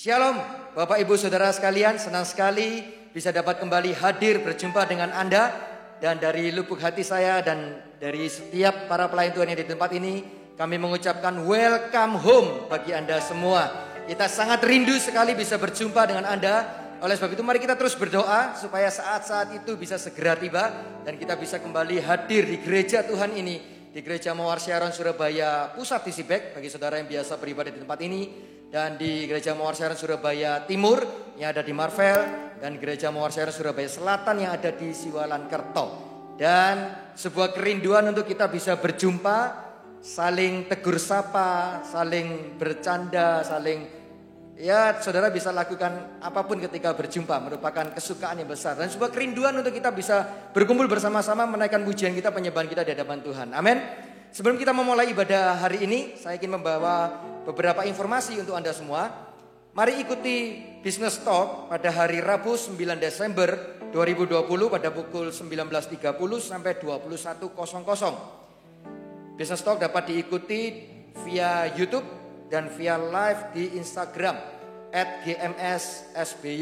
Shalom Bapak Ibu Saudara sekalian, senang sekali bisa dapat kembali hadir berjumpa dengan Anda. Dan dari lubuk hati saya dan dari setiap para pelayan Tuhan yang di tempat ini, kami mengucapkan welcome home bagi Anda semua. Kita sangat rindu sekali bisa berjumpa dengan Anda. Oleh sebab itu mari kita terus berdoa supaya saat-saat itu bisa segera tiba dan kita bisa kembali hadir di gereja Tuhan ini, di Gereja Mawar Sharon Surabaya Pusat di Sibek bagi saudara yang biasa beribadah di tempat ini, dan di Gereja Mawar Sharon Surabaya Timur yang ada di Marvel, dan Gereja Mawar Sharon Surabaya Selatan yang ada di Siwalan Kerto. Dan sebuah kerinduan untuk kita bisa berjumpa, saling tegur sapa, saling bercanda, ya saudara bisa lakukan apapun ketika berjumpa, merupakan kesukaan yang besar. Dan sebuah kerinduan untuk kita bisa berkumpul bersama-sama menaikkan pujian kita, penyembahan kita di hadapan Tuhan. Amin. Sebelum kita memulai ibadah hari ini, saya ingin membawa beberapa informasi untuk Anda semua. Mari ikuti Business Talk pada hari Rabu 9 Desember 2020 pada pukul 19.30 sampai 21.00. Business Talk dapat diikuti via YouTube dan via live di Instagram @gmssby.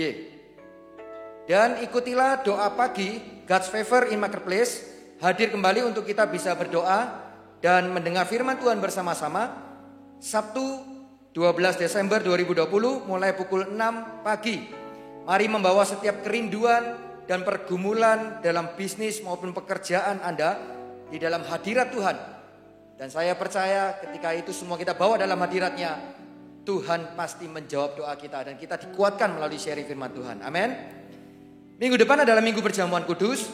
Dan ikutilah doa pagi God's Favor in Marketplace, hadir kembali untuk kita bisa berdoa dan mendengar firman Tuhan bersama-sama Sabtu 12 Desember 2020 mulai pukul 6 pagi. Mari membawa setiap kerinduan dan pergumulan dalam bisnis maupun pekerjaan Anda di dalam hadirat Tuhan. Dan saya percaya ketika itu semua kita bawa dalam hadiratnya, Tuhan pasti menjawab doa kita dan kita dikuatkan melalui sharing firman Tuhan. Amin. Minggu depan adalah minggu perjamuan kudus.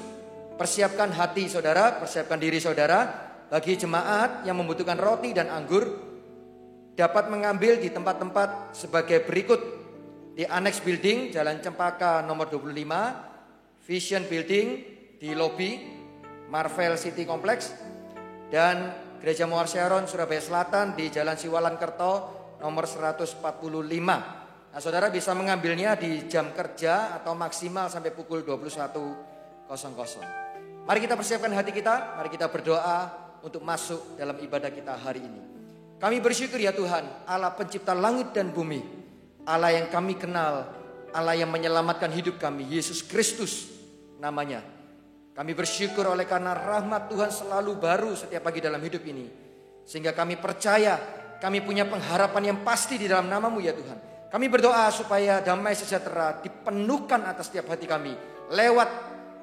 Persiapkan hati saudara, persiapkan diri saudara. Bagi jemaat yang membutuhkan roti dan anggur, dapat mengambil di tempat-tempat sebagai berikut. Di Annex Building, Jalan Cempaka nomor 25, Vision Building di lobi Marvel City Complex, dan Gereja Mawar Sharon Surabaya Selatan di Jalan Siwalan Kerto nomor 145. Nah, saudara bisa mengambilnya di jam kerja atau maksimal sampai pukul 21.00. Mari kita persiapkan hati kita, mari kita berdoa untuk masuk dalam ibadah kita hari ini. Kami bersyukur ya Tuhan, Allah pencipta langit dan bumi, Allah yang kami kenal, Allah yang menyelamatkan hidup kami, Yesus Kristus namanya. Kami bersyukur oleh karena rahmat Tuhan selalu baru setiap pagi dalam hidup ini. Sehingga kami percaya, kami punya pengharapan yang pasti di dalam nama-Mu ya Tuhan. Kami berdoa supaya damai sejahtera dipenuhkan atas setiap hati kami. Lewat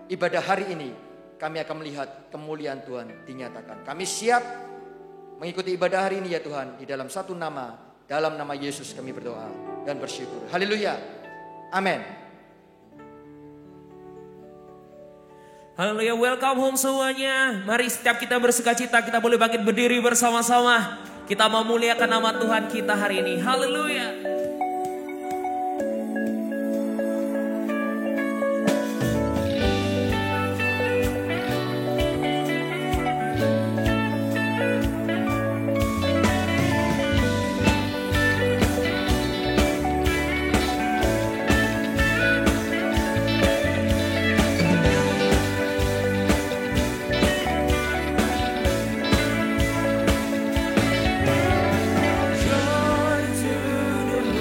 ibadah hari ini, kami akan melihat kemuliaan Tuhan dinyatakan. Kami siap mengikuti ibadah hari ini ya Tuhan. Di dalam satu nama, dalam nama Yesus kami berdoa dan bersyukur. Haleluya. Amin. Haleluya, welcome home semuanya. Mari setiap kita bersukacita, kita boleh bangkit berdiri bersama-sama. Kita memuliakan nama Tuhan kita hari ini. Haleluya. Joy to the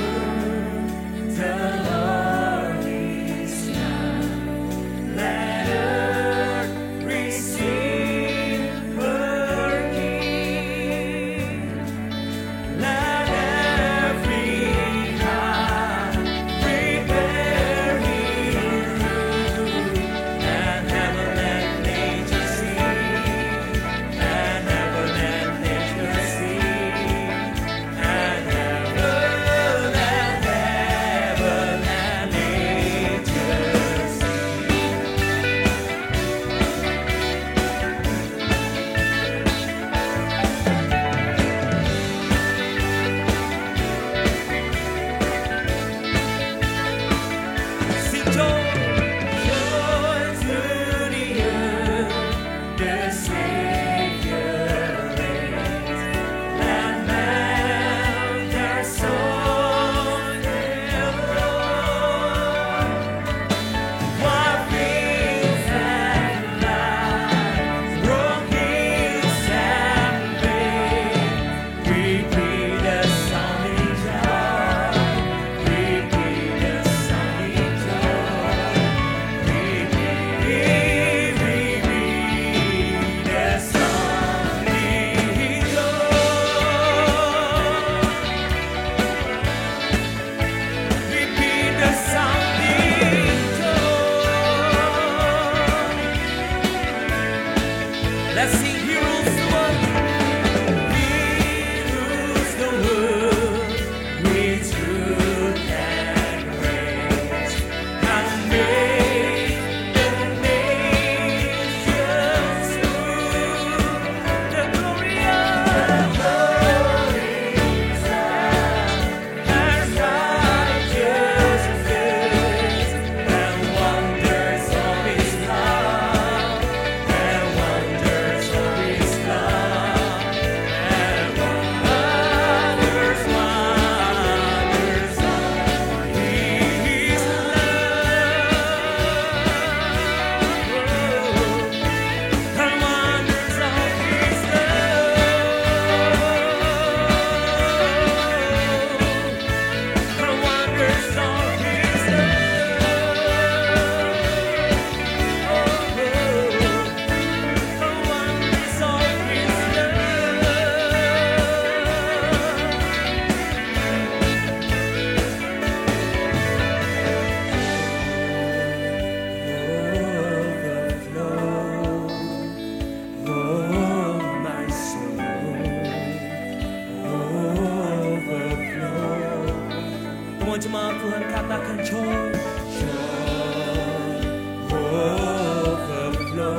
katakan joy, joy overflow.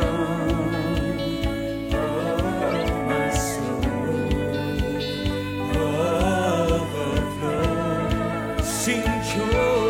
Oh my soul, overflow. Sing joy.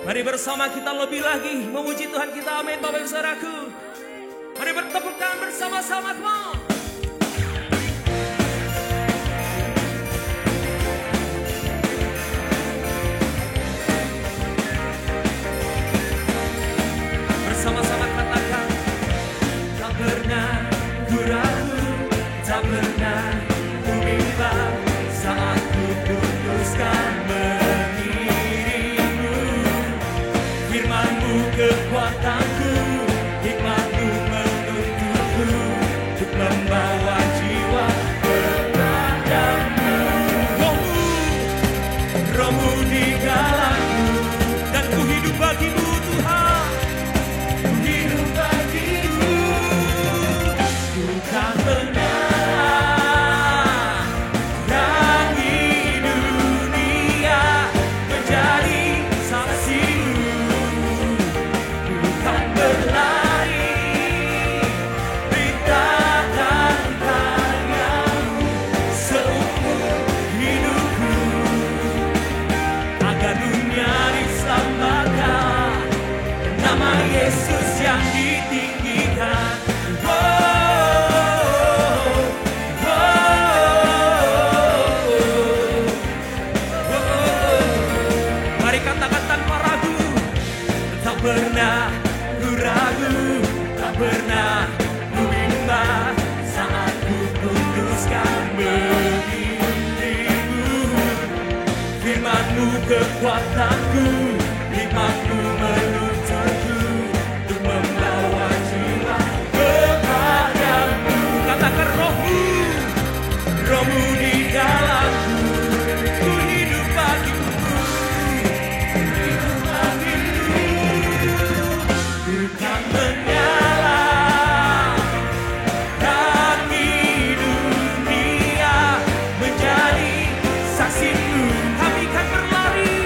Mari bersama kita lebih lagi memuji Tuhan kita. Amin Bapak Ibu Saudaraku. Mari bertepuk tangan bersama-sama. Come on. Bersama-sama katakan, tak pernah ku ragu, tak pernah ku bimbang saat ku putuskan firman-Mu kekuatanku, hikmat-Mu menuntunku untuk membawa jiwa kepadamu. Roh-Mu di dalamku, dan ku hidup bagi-Mu Tuhan. Ku hidup bagi-Mu, ku tak pernah rangi dunia menjadi saksi-Mu. Berlari beritakan karya-Mu seumur hidupku, agar dunia diselamatkan, nama Yesus yang ditinggikan. Mari katakan tanpa ragu, tak pernah ragu, tak pernah ku bimbang saat ku putuskan mengikutimu. Firman-Mu kekuatanku, hikmat-Mu menuntunku untuk membawa jiwa kepadamu. Katakan Roh-Mu, Roh-Mu di dalamku, ku hidup bagi-Mu, hidup bagi-Mu. Bukan menyala rangi dunia menjadi saksi-Mu. Kami kan berlari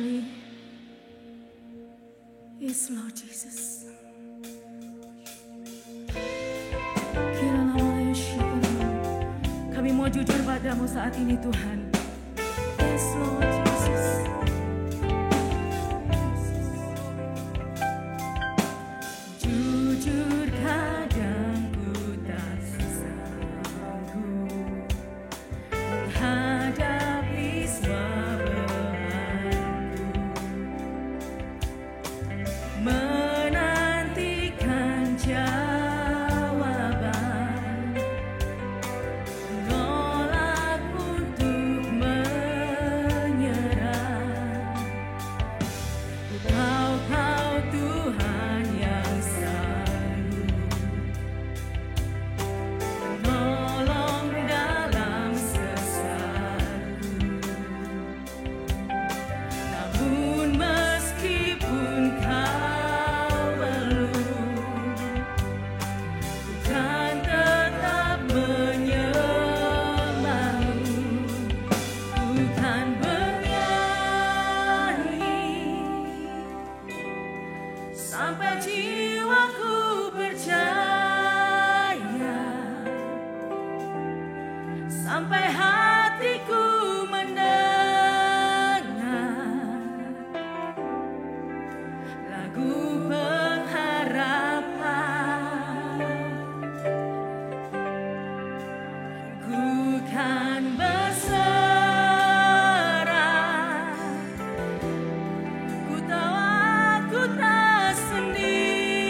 kembali. Yes, Lord Jesus. Kami mau jujur padamu saat ini Tuhan. Yes, Lord Jesus. Jujur kadang ku tak sanggup menghadapi semua bebanku, menantikan jawaban, menolak untuk menyerah. Ku tahu Kau Tuhan yang sanggup menolong dalam sesatku. Namun meskipun Kau belum, ku kan tetap menyembahmu. Ku kan bernyanyi sampai jiwaku percaya, sampai hatiku mendengar lagu pengharapan. Ku kan berserah, ku tahu aku tak sendiri.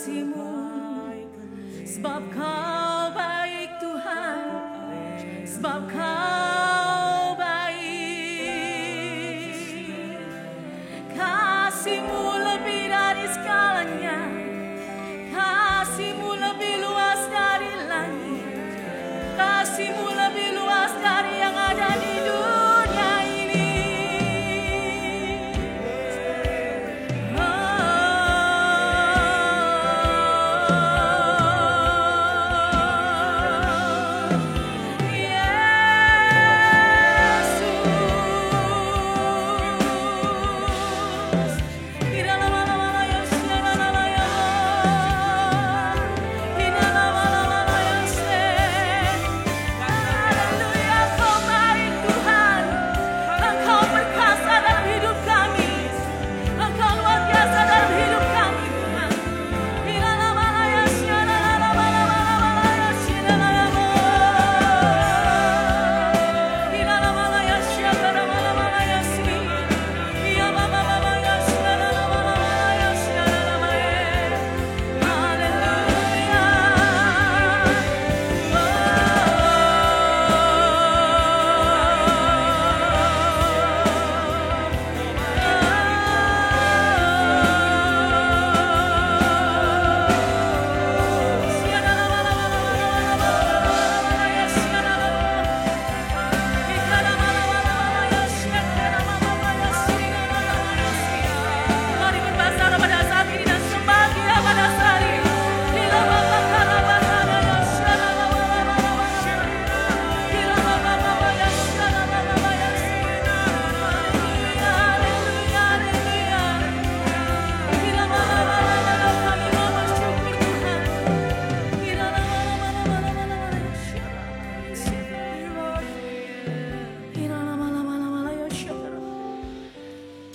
kasih-Mu, sebab Kau baik Tuhan, sebab Kau baik. Kasih-Mu lebih dari segalanya, kasih-Mu lebih luas dari langit, kasih-Mu lebih luas dari yang ada di dunia ini.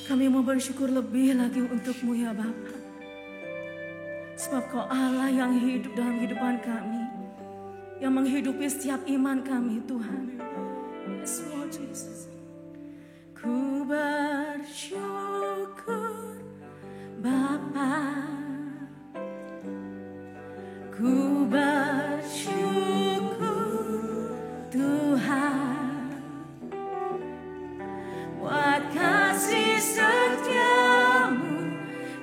Kami mau bersyukur lebih lagi untuk-Mu ya Bapa. Sebab Kau Allah yang hidup dalam kehidupan kami, yang menghidupi setiap iman kami Tuhan. Yes Lord Jesus. Ku bersyukur Bapa, ku bersyukur Tuhan, buat kasih setia-Mu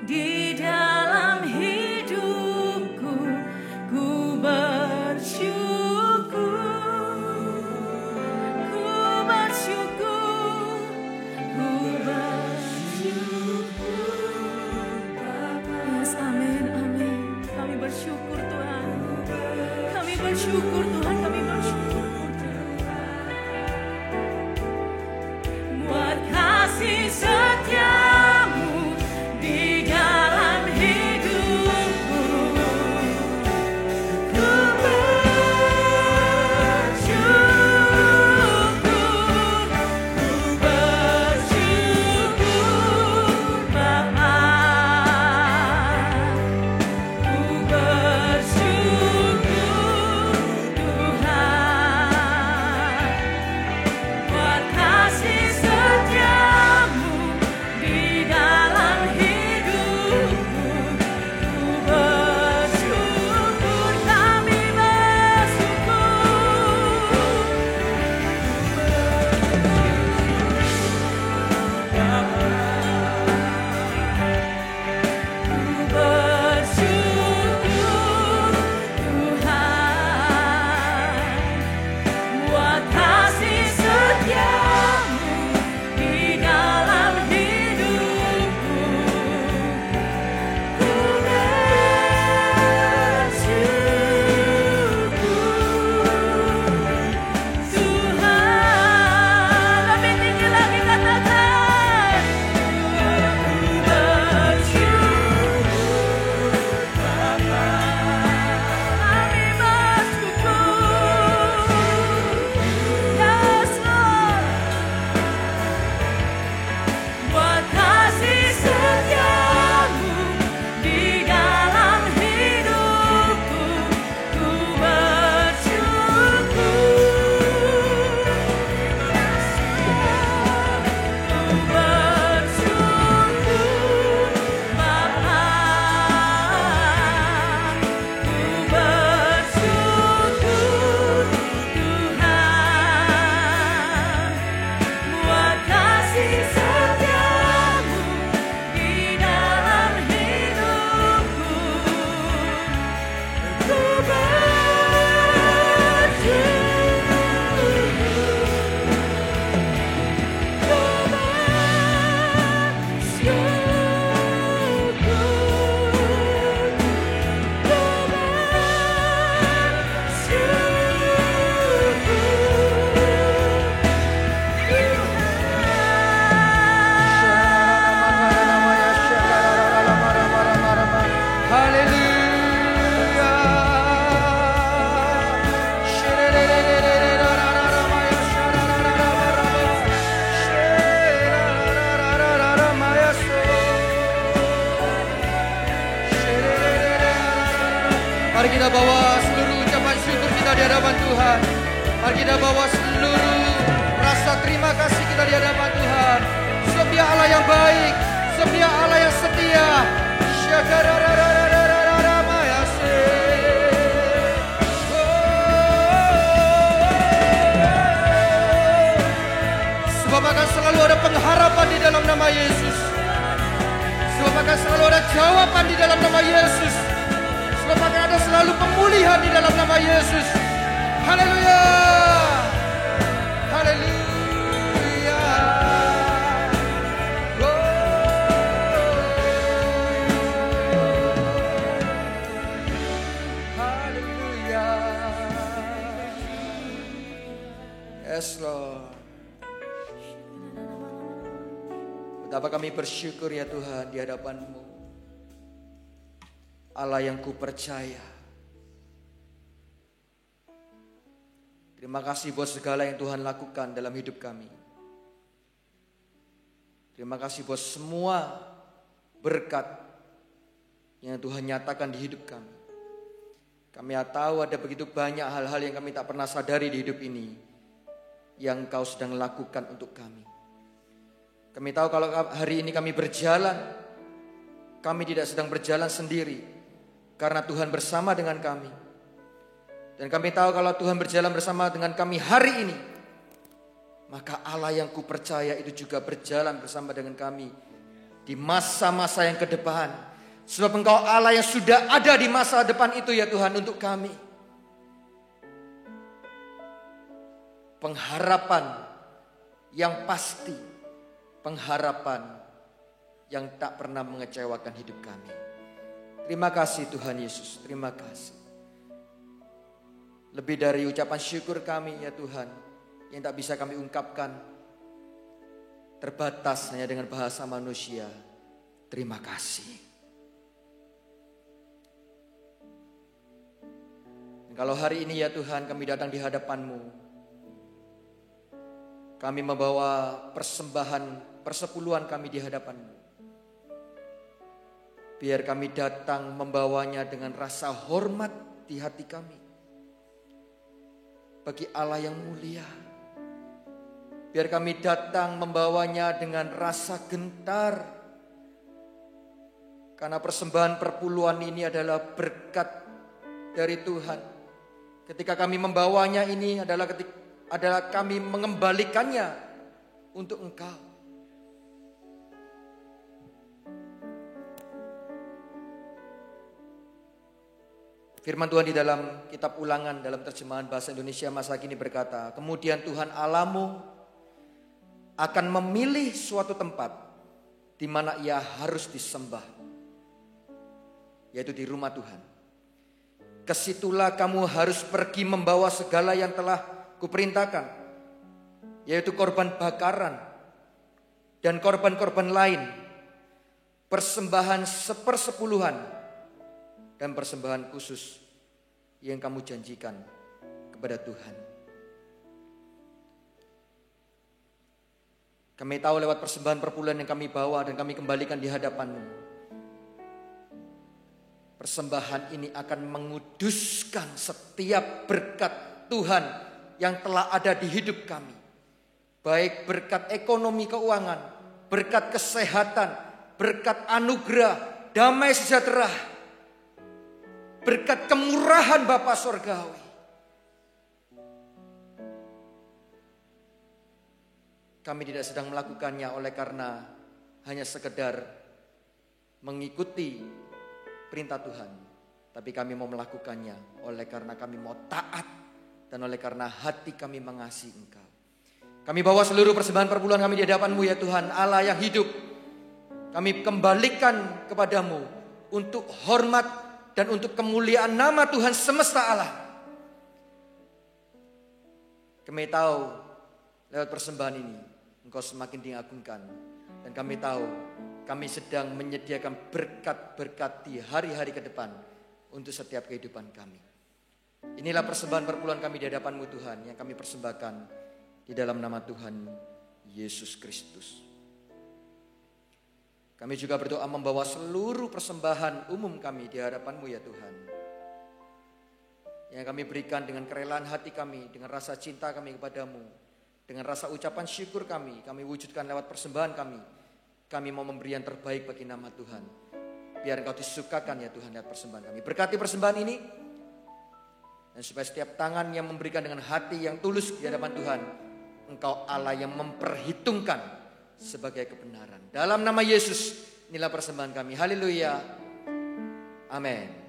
di dalam hidupku. Ku bersyukur, ku bersyukur, ku bersyukur Bapa. Yes, amin, amin. Kami bersyukur Tuhan, kami bersyukur Tuhan, kami bersyukur. Buat kasih setia-Mu di dalam hidupku. Ku bersyukur Bapa, ku bersyukur Tuhan. Mari kita bawa seluruh ucapan syukur kita di hadapan Tuhan. Mari kita bawa seluruh rasa terima kasih kita di hadapan Tuhan. Sebab Dia Allah yang baik, sebab Dia Allah yang setia. Sebab akan selalu ada pengharapan di dalam nama Yesus. Sebab akan selalu ada jawaban di dalam nama Yesus. Sebab akan ada selalu pemulihan di dalam nama Yesus. Haleluya. Haleluya. Haleluya. Yes, Lord. Betapa kami bersyukur ya Tuhan di hadapan-Mu. Allah yang ku percaya. Terima kasih buat segala yang Tuhan lakukan dalam hidup kami. Terima kasih buat semua berkat yang Tuhan nyatakan di hidup kami. Kami tahu ada begitu banyak hal-hal yang kami tak pernah sadari di hidup ini yang Kau sedang lakukan untuk kami. Kami tahu kalau hari ini kami berjalan, kami tidak sedang berjalan sendiri, karena Tuhan bersama dengan kami. Dan kami tahu kalau Tuhan berjalan bersama dengan kami hari ini, maka Allah yang ku percaya itu juga berjalan bersama dengan kami di masa-masa yang ke depan. Sebab Engkau Allah yang sudah ada di masa depan itu ya Tuhan untuk kami. Pengharapan yang pasti. Pengharapan yang tak pernah mengecewakan hidup kami. Terima kasih Tuhan Yesus, terima kasih. Lebih dari ucapan syukur kami ya Tuhan, yang tak bisa kami ungkapkan, terbatas hanya dengan bahasa manusia. Terima kasih. Dan kalau hari ini ya Tuhan kami datang di hadapan-Mu, kami membawa persembahan persepuluhan kami di hadapan-Mu. Biar kami datang membawanya dengan rasa hormat di hati kami. Bagi Allah yang mulia. Biar kami datang membawanya dengan rasa gentar. Karena persembahan perpuluhan ini adalah berkat dari Tuhan. Ketika kami membawanya ini adalah kami mengembalikannya untuk Engkau. Firman Tuhan di dalam kitab Ulangan dalam terjemahan bahasa Indonesia masa kini berkata, kemudian Tuhan Allahmu akan memilih suatu tempat di mana ia harus disembah, yaitu di rumah Tuhan. Kesitulah kamu harus pergi membawa segala yang telah kuperintahkan, yaitu korban bakaran dan korban-korban lain, persembahan sepersepuluhan, dan persembahan khusus yang kamu janjikan kepada Tuhan. Kami tahu lewat persembahan perpuluhan yang kami bawa dan kami kembalikan di hadapan-Mu, persembahan ini akan menguduskan setiap berkat Tuhan yang telah ada di hidup kami. Baik berkat ekonomi keuangan, berkat kesehatan, berkat anugerah, damai sejahtera, berkat kemurahan Bapa Surgawi. Kami tidak sedang melakukannya oleh karena hanya sekedar mengikuti perintah Tuhan. Tapi kami mau melakukannya oleh karena kami mau taat dan oleh karena hati kami mengasihi Engkau. Kami bawa seluruh persembahan perpuluhan kami di hadapan-Mu ya Tuhan, Allah yang hidup. Kami kembalikan kepadamu untuk hormat dan untuk kemuliaan nama Tuhan semesta alam. Kami tahu lewat persembahan ini Engkau semakin diagungkan. Dan kami tahu kami sedang menyediakan berkat-berkat di hari-hari ke depan untuk setiap kehidupan kami. Inilah persembahan perpuluhan kami di hadapan-Mu Tuhan, yang kami persembahkan di dalam nama Tuhan Yesus Kristus. Kami juga berdoa membawa seluruh persembahan umum kami di hadapan-Mu ya Tuhan. yang kami berikan dengan kerelaan hati kami, dengan rasa cinta kami kepadamu, dengan rasa ucapan syukur kami wujudkan lewat persembahan kami. Kami mau memberi yang terbaik bagi nama Tuhan. Biar Engkau disukakan ya Tuhan lewat persembahan kami. Berkati persembahan ini, dan supaya setiap tangan yang memberikan dengan hati yang tulus di hadapan Tuhan, Engkau Allah yang memperhitungkan sebagai kebenaran. Dalam nama Yesus, inilah persembahan kami. Haleluya. Amin.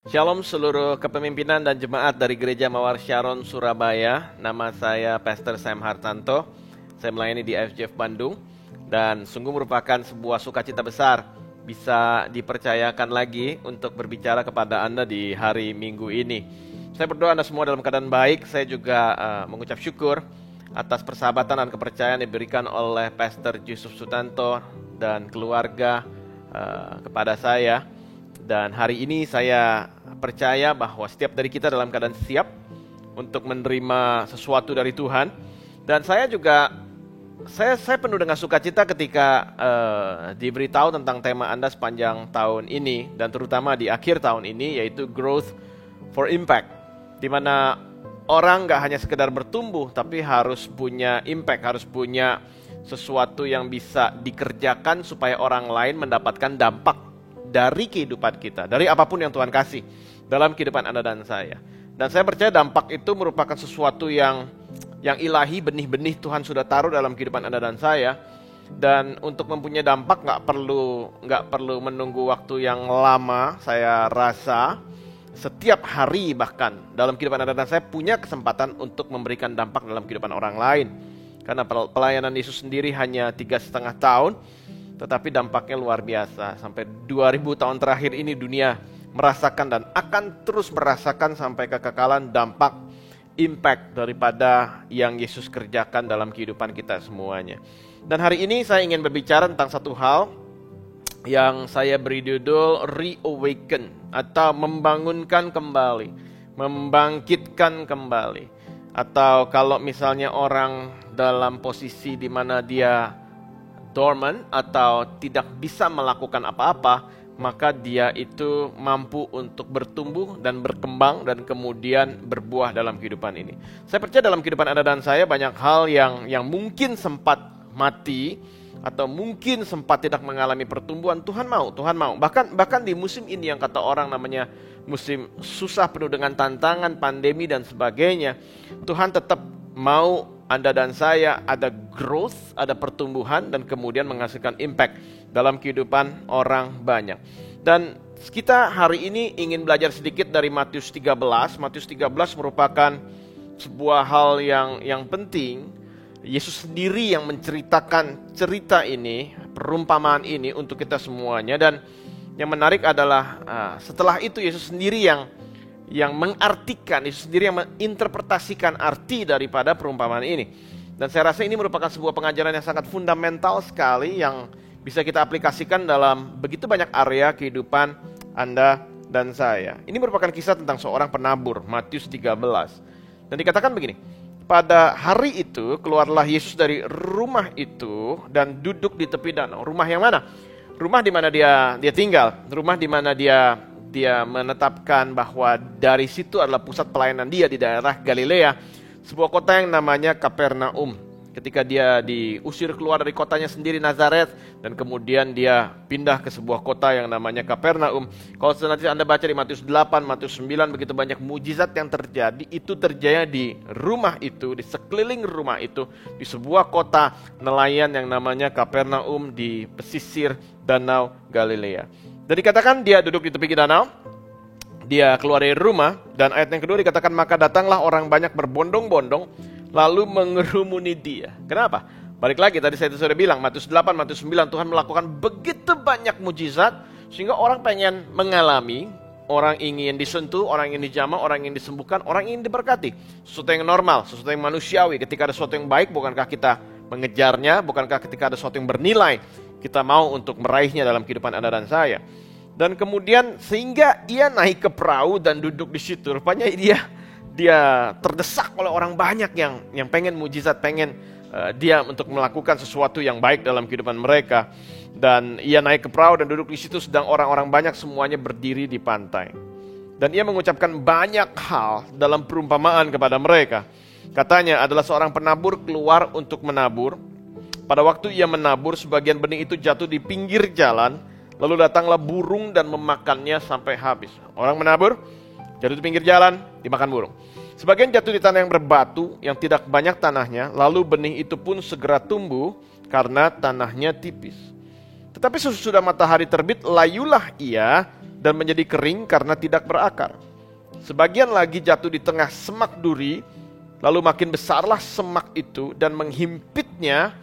Shalom seluruh kepemimpinan dan jemaat dari Gereja Mawar Sharon Surabaya. Nama saya Pastor Sam Hartanto. Saya melayani di FJF Bandung. Dan sungguh merupakan sebuah sukacita besar bisa dipercayakan lagi untuk berbicara kepada Anda di hari Minggu ini. Saya berdoa Anda semua dalam keadaan baik. Saya juga mengucap syukur atas persahabatan dan kepercayaan yang diberikan oleh Pastor Yusuf Sutanto dan keluarga kepada saya. Dan hari ini saya percaya bahwa setiap dari kita dalam keadaan siap untuk menerima sesuatu dari Tuhan. Dan saya juga saya penuh dengan sukacita ketika diberitahu tentang tema Anda sepanjang tahun ini dan terutama di akhir tahun ini, yaitu Growth for Impact, di mana orang gak hanya sekedar bertumbuh tapi harus punya impact, harus punya sesuatu yang bisa dikerjakan supaya orang lain mendapatkan dampak dari kehidupan kita, dari apapun yang Tuhan kasih dalam kehidupan Anda dan saya. Dan saya percaya dampak itu merupakan sesuatu yang ilahi, benih-benih Tuhan sudah taruh dalam kehidupan Anda dan saya. Dan untuk mempunyai dampak nggak perlu menunggu waktu yang lama. Saya rasa setiap hari bahkan dalam kehidupan Anda dan saya punya kesempatan untuk memberikan dampak dalam kehidupan orang lain. Karena pelayanan Yesus sendiri hanya 3,5 tahun, tetapi dampaknya luar biasa. Sampai 2000 tahun terakhir ini dunia merasakan dan akan terus merasakan sampai kekekalan dampak impact daripada yang Yesus kerjakan dalam kehidupan kita semuanya. Dan hari ini saya ingin berbicara tentang satu hal yang saya beri judul Reawaken, atau membangunkan kembali, membangkitkan kembali. Atau kalau misalnya orang dalam posisi di mana dia dormant atau tidak bisa melakukan apa-apa, maka dia itu mampu untuk bertumbuh dan berkembang dan kemudian berbuah dalam kehidupan ini. Saya percaya dalam kehidupan Anda dan saya banyak hal yang mungkin sempat mati atau mungkin sempat tidak mengalami pertumbuhan. Tuhan mau. Bahkan di musim ini yang kata orang namanya musim susah, penuh dengan tantangan, pandemi dan sebagainya, Tuhan tetap mau Anda dan saya ada growth, ada pertumbuhan dan kemudian menghasilkan impact dalam kehidupan orang banyak. Dan kita hari ini ingin belajar sedikit dari Matius 13. Matius 13 merupakan sebuah hal yang penting. Yesus sendiri yang menceritakan cerita ini, perumpamaan ini untuk kita semuanya. Dan yang menarik adalah setelah itu Yesus sendiri yang mengartikan, Yesus sendiri yang menginterpretasikan arti daripada perumpamaan ini. Dan saya rasa ini merupakan sebuah pengajaran yang sangat fundamental sekali yang bisa kita aplikasikan dalam begitu banyak area kehidupan Anda dan saya. Ini merupakan kisah tentang seorang penabur, Matius 13. Dan dikatakan begini, pada hari itu keluarlah Yesus dari rumah itu dan duduk di tepi danau. Rumah yang mana? Rumah di mana dia tinggal, rumah di mana dia menetapkan bahwa dari situ adalah pusat pelayanan dia di daerah Galilea, sebuah kota yang namanya Kapernaum. Ketika dia diusir keluar dari kotanya sendiri Nazaret dan kemudian dia pindah ke sebuah kota yang namanya Kapernaum. Kalau nanti Anda baca di Matius 8, Matius 9, begitu banyak mujizat yang terjadi. Itu terjadi di rumah itu, di sekeliling rumah itu, di sebuah kota nelayan yang namanya Kapernaum di pesisir Danau Galilea. Dan dikatakan dia duduk di tepi danau, dia keluar dari rumah, dan ayat yang kedua dikatakan maka datanglah orang banyak berbondong-bondong lalu mengerumuni dia. Kenapa? Balik lagi tadi saya sudah bilang Matius 8, Matius 9, Tuhan melakukan begitu banyak mujizat sehingga orang pengen mengalami, orang ingin disentuh, orang ingin dijamah, orang ingin disembuhkan, orang ingin diberkati. Sesuatu yang normal, sesuatu yang manusiawi. Ketika ada sesuatu yang baik, bukankah kita mengejarnya? Bukankah ketika ada sesuatu yang bernilai, kita mau untuk meraihnya dalam kehidupan Anda dan saya? Dan kemudian sehingga ia naik ke perahu dan duduk di situ. Rupanya dia terdesak oleh orang banyak yang pengen mujizat, pengen dia untuk melakukan sesuatu yang baik dalam kehidupan mereka. Dan ia naik ke perahu dan duduk di situ sedang orang-orang banyak semuanya berdiri di pantai. Dan ia mengucapkan banyak hal dalam perumpamaan kepada mereka. Katanya adalah seorang penabur keluar untuk menabur. Pada waktu ia menabur, sebagian benih itu jatuh di pinggir jalan, lalu datanglah burung dan memakannya sampai habis. Orang menabur, jatuh di pinggir jalan, dimakan burung. Sebagian jatuh di tanah yang berbatu, yang tidak banyak tanahnya, lalu benih itu pun segera tumbuh karena tanahnya tipis. Tetapi sesudah matahari terbit, layulah ia dan menjadi kering karena tidak berakar. Sebagian lagi jatuh di tengah semak duri, lalu makin besarlah semak itu dan menghimpitnya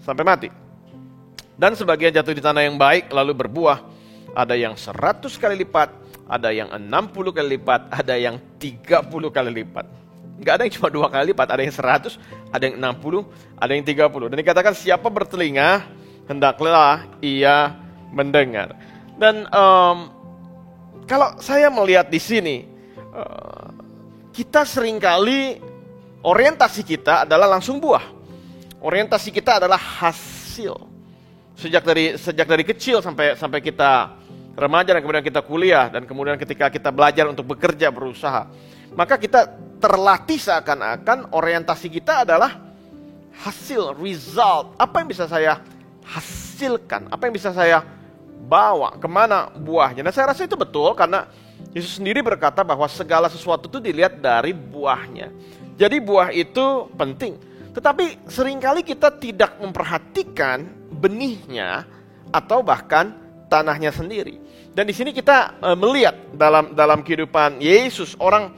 sampai mati. Dan sebagian jatuh di tanah yang baik, lalu berbuah. Ada yang 100 kali lipat, ada yang 60 kali lipat, ada yang 30 kali lipat. Enggak ada yang cuma 2 kali lipat, ada yang 100, ada yang 60, ada yang 30. Dan dikatakan siapa bertelinga, hendaklah ia mendengar. Dan kalau saya melihat di sini, kita seringkali orientasi kita adalah langsung buah. Orientasi kita adalah hasil. Sejak dari kecil sampai kita remaja dan kemudian kita kuliah dan kemudian ketika kita belajar untuk bekerja, berusaha, maka kita terlatih seakan-akan orientasi kita adalah hasil, result. Apa yang bisa saya hasilkan? Apa yang bisa saya bawa? Kemana buahnya? Dan saya rasa itu betul karena Yesus sendiri berkata bahwa segala sesuatu itu dilihat dari buahnya. Jadi buah itu penting. Tetapi seringkali kita tidak memperhatikan benihnya atau bahkan tanahnya sendiri. Dan di sini kita melihat dalam kehidupan Yesus, orang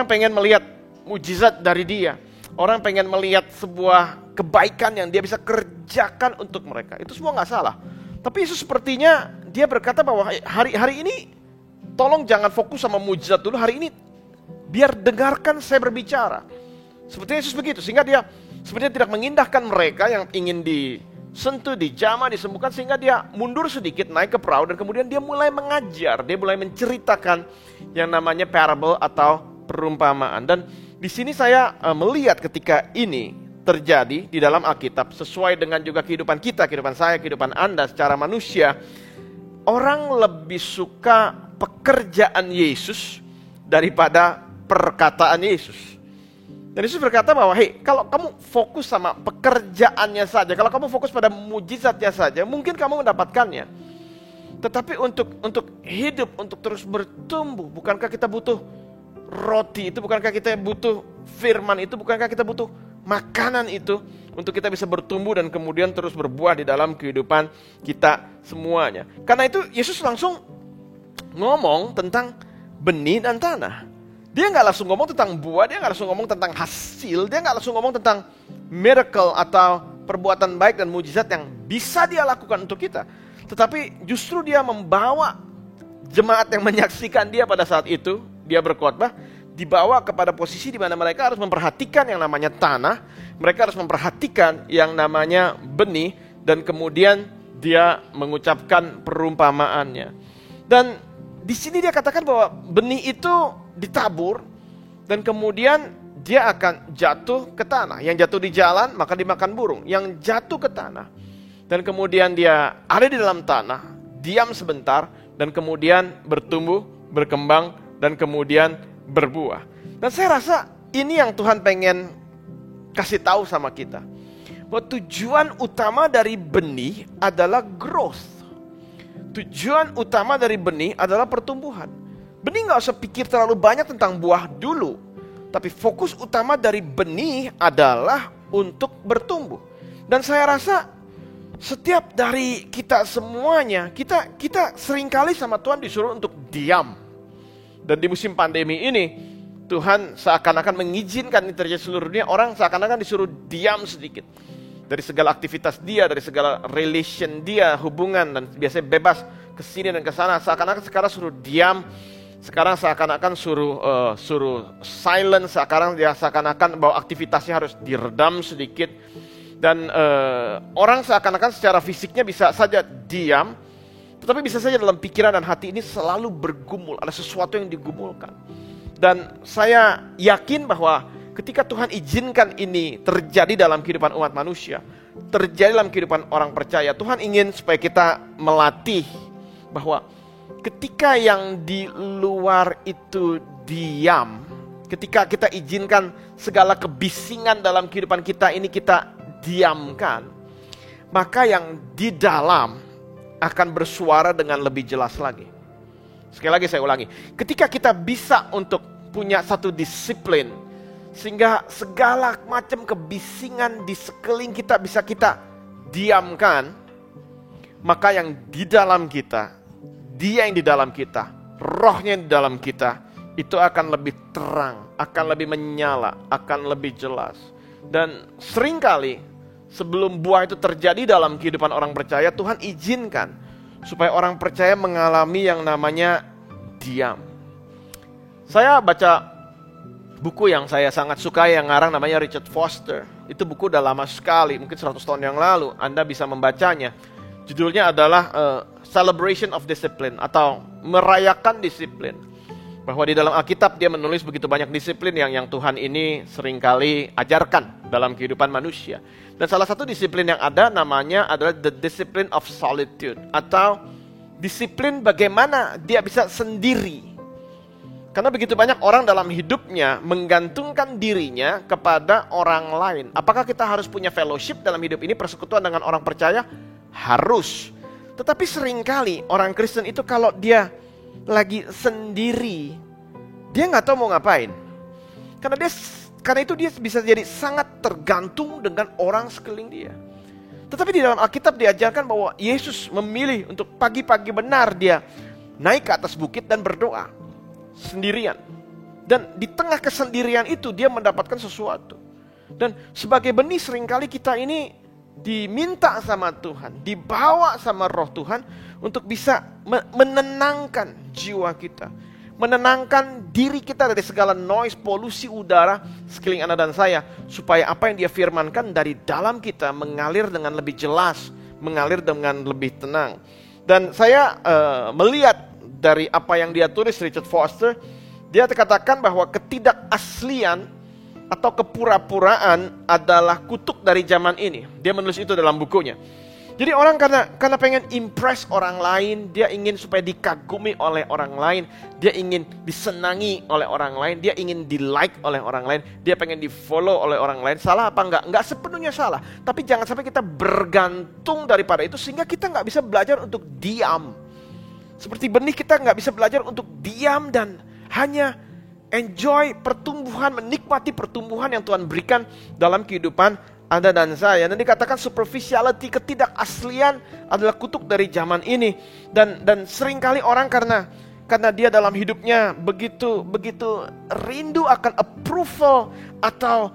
pengen melihat mujizat dari dia. Orang pengen melihat sebuah kebaikan yang dia bisa kerjakan untuk mereka. Itu semua nggak salah. Tapi Yesus sepertinya dia berkata bahwa hari ini tolong jangan fokus sama mujizat dulu. Hari ini biar dengarkan saya berbicara. Sepertinya Yesus begitu, sehingga dia sebenarnya tidak mengindahkan mereka yang ingin disentuh, dijamah, disembuhkan, sehingga dia mundur sedikit, naik ke perahu, dan kemudian dia mulai mengajar, dia mulai menceritakan yang namanya parable atau perumpamaan. Dan di sini saya melihat ketika ini terjadi di dalam Alkitab, sesuai dengan juga kehidupan kita, kehidupan saya, kehidupan Anda secara manusia, orang lebih suka pekerjaan Yesus daripada perkataan Yesus. Dan Yesus berkata bahwa, kalau kamu fokus sama pekerjaannya saja, kalau kamu fokus pada mujizatnya saja, mungkin kamu mendapatkannya. Tetapi untuk hidup, untuk terus bertumbuh, bukankah kita butuh roti itu? Bukankah kita butuh firman itu? Bukankah kita butuh makanan itu untuk kita bisa bertumbuh dan kemudian terus berbuah di dalam kehidupan kita semuanya? Karena itu Yesus langsung ngomong tentang benih dan tanah. Dia nggak langsung ngomong tentang buah, dia nggak langsung ngomong tentang hasil, dia nggak langsung ngomong tentang miracle atau perbuatan baik dan mujizat yang bisa dia lakukan untuk kita. Tetapi justru dia membawa jemaat yang menyaksikan dia pada saat itu, dia berkhotbah, dibawa kepada posisi di mana mereka harus memperhatikan yang namanya tanah, mereka harus memperhatikan yang namanya benih, dan kemudian dia mengucapkan perumpamaannya. Dan di sini dia katakan bahwa benih itu ditabur dan kemudian dia akan jatuh ke tanah. Yang jatuh di jalan maka dimakan burung. Yang jatuh ke tanah dan kemudian dia ada di dalam tanah, diam sebentar dan kemudian bertumbuh, berkembang dan kemudian berbuah. Dan saya rasa ini yang Tuhan pengen kasih tahu sama kita. Bahwa tujuan utama dari benih adalah growth. Tujuan utama dari benih adalah pertumbuhan. Benih gak usah pikir terlalu banyak tentang buah dulu. Tapi fokus utama dari benih adalah untuk bertumbuh. Dan saya rasa setiap dari kita semuanya, kita seringkali sama Tuhan disuruh untuk diam. Dan di musim pandemi ini, Tuhan seakan-akan mengizinkan ini terjadi seluruh dunia. Orang seakan-akan disuruh diam sedikit. Dari segala aktivitas dia, dari segala relation dia, hubungan, dan biasanya bebas ke sini dan ke sana. Seakan-akan sekarang suruh diam. Sekarang seakan-akan suruh silent, seakan-akan bahwa aktivitasnya harus diredam sedikit. Dan orang seakan-akan secara fisiknya bisa saja diam, tetapi bisa saja dalam pikiran dan hati ini selalu bergumul, ada sesuatu yang digumulkan. Dan saya yakin bahwa ketika Tuhan izinkan ini terjadi dalam kehidupan umat manusia, terjadi dalam kehidupan orang percaya, Tuhan ingin supaya kita melatih bahwa ketika yang di luar itu diam, ketika kita izinkan segala kebisingan dalam kehidupan kita ini kita diamkan, maka yang di dalam akan bersuara dengan lebih jelas lagi. Sekali lagi saya ulangi, ketika kita bisa untuk punya satu disiplin, sehingga segala macam kebisingan di sekeliling kita bisa kita diamkan, maka yang di dalam kita, Dia yang di dalam kita, Rohnya yang di dalam kita, itu akan lebih terang, akan lebih menyala, akan lebih jelas. Dan seringkali sebelum buah itu terjadi dalam kehidupan orang percaya, Tuhan izinkan supaya orang percaya mengalami yang namanya diam. Saya baca buku yang saya sangat suka yang ngarang namanya Richard Foster. Itu buku udah lama sekali, mungkin 100 tahun yang lalu. Anda bisa membacanya. Judulnya adalah Celebration of Discipline atau merayakan disiplin. Bahwa di dalam Alkitab dia menulis begitu banyak disiplin yang Tuhan ini seringkali ajarkan dalam kehidupan manusia. Dan salah satu disiplin yang ada namanya adalah the discipline of solitude, atau disiplin bagaimana dia bisa sendiri. Karena begitu banyak orang dalam hidupnya menggantungkan dirinya kepada orang lain. Apakah kita harus punya fellowship dalam hidup ini, persekutuan dengan orang percaya? Harus. Tetapi seringkali orang Kristen itu kalau dia lagi sendiri, dia nggak tahu mau ngapain. Karena itu dia bisa jadi sangat tergantung dengan orang sekeliling dia. Tetapi di dalam Alkitab diajarkan bahwa Yesus memilih untuk pagi-pagi benar dia naik ke atas bukit dan berdoa sendirian. Dan di tengah kesendirian itu dia mendapatkan sesuatu. Dan sebagai benih seringkali kita ini diminta sama Tuhan, dibawa sama Roh Tuhan untuk bisa menenangkan jiwa kita, menenangkan diri kita dari segala noise, polusi udara sekeliling Anda dan saya, supaya apa yang dia firmankan dari dalam kita mengalir dengan lebih jelas, mengalir dengan lebih tenang. Dan saya melihat dari apa yang dia tulis Richard Foster, dia katakan bahwa ketidakaslian atau kepura-puraan adalah kutuk dari zaman ini. Dia menulis itu dalam bukunya. Jadi orang karena pengen impress orang lain, dia ingin supaya dikagumi oleh orang lain, dia ingin disenangi oleh orang lain, dia ingin di-like oleh orang lain, dia pengen di-follow oleh orang lain. Salah apa enggak? Enggak sepenuhnya salah. Tapi jangan sampai kita bergantung daripada itu sehingga kita enggak bisa belajar untuk diam. Seperti benih, kita enggak bisa belajar untuk diam dan hanya enjoy pertumbuhan, menikmati pertumbuhan yang Tuhan berikan dalam kehidupan Anda dan saya. Dan dikatakan superficiality, ketidakaslian adalah kutuk dari zaman ini. Dan seringkali orang karena dia dalam hidupnya begitu rindu akan approval atau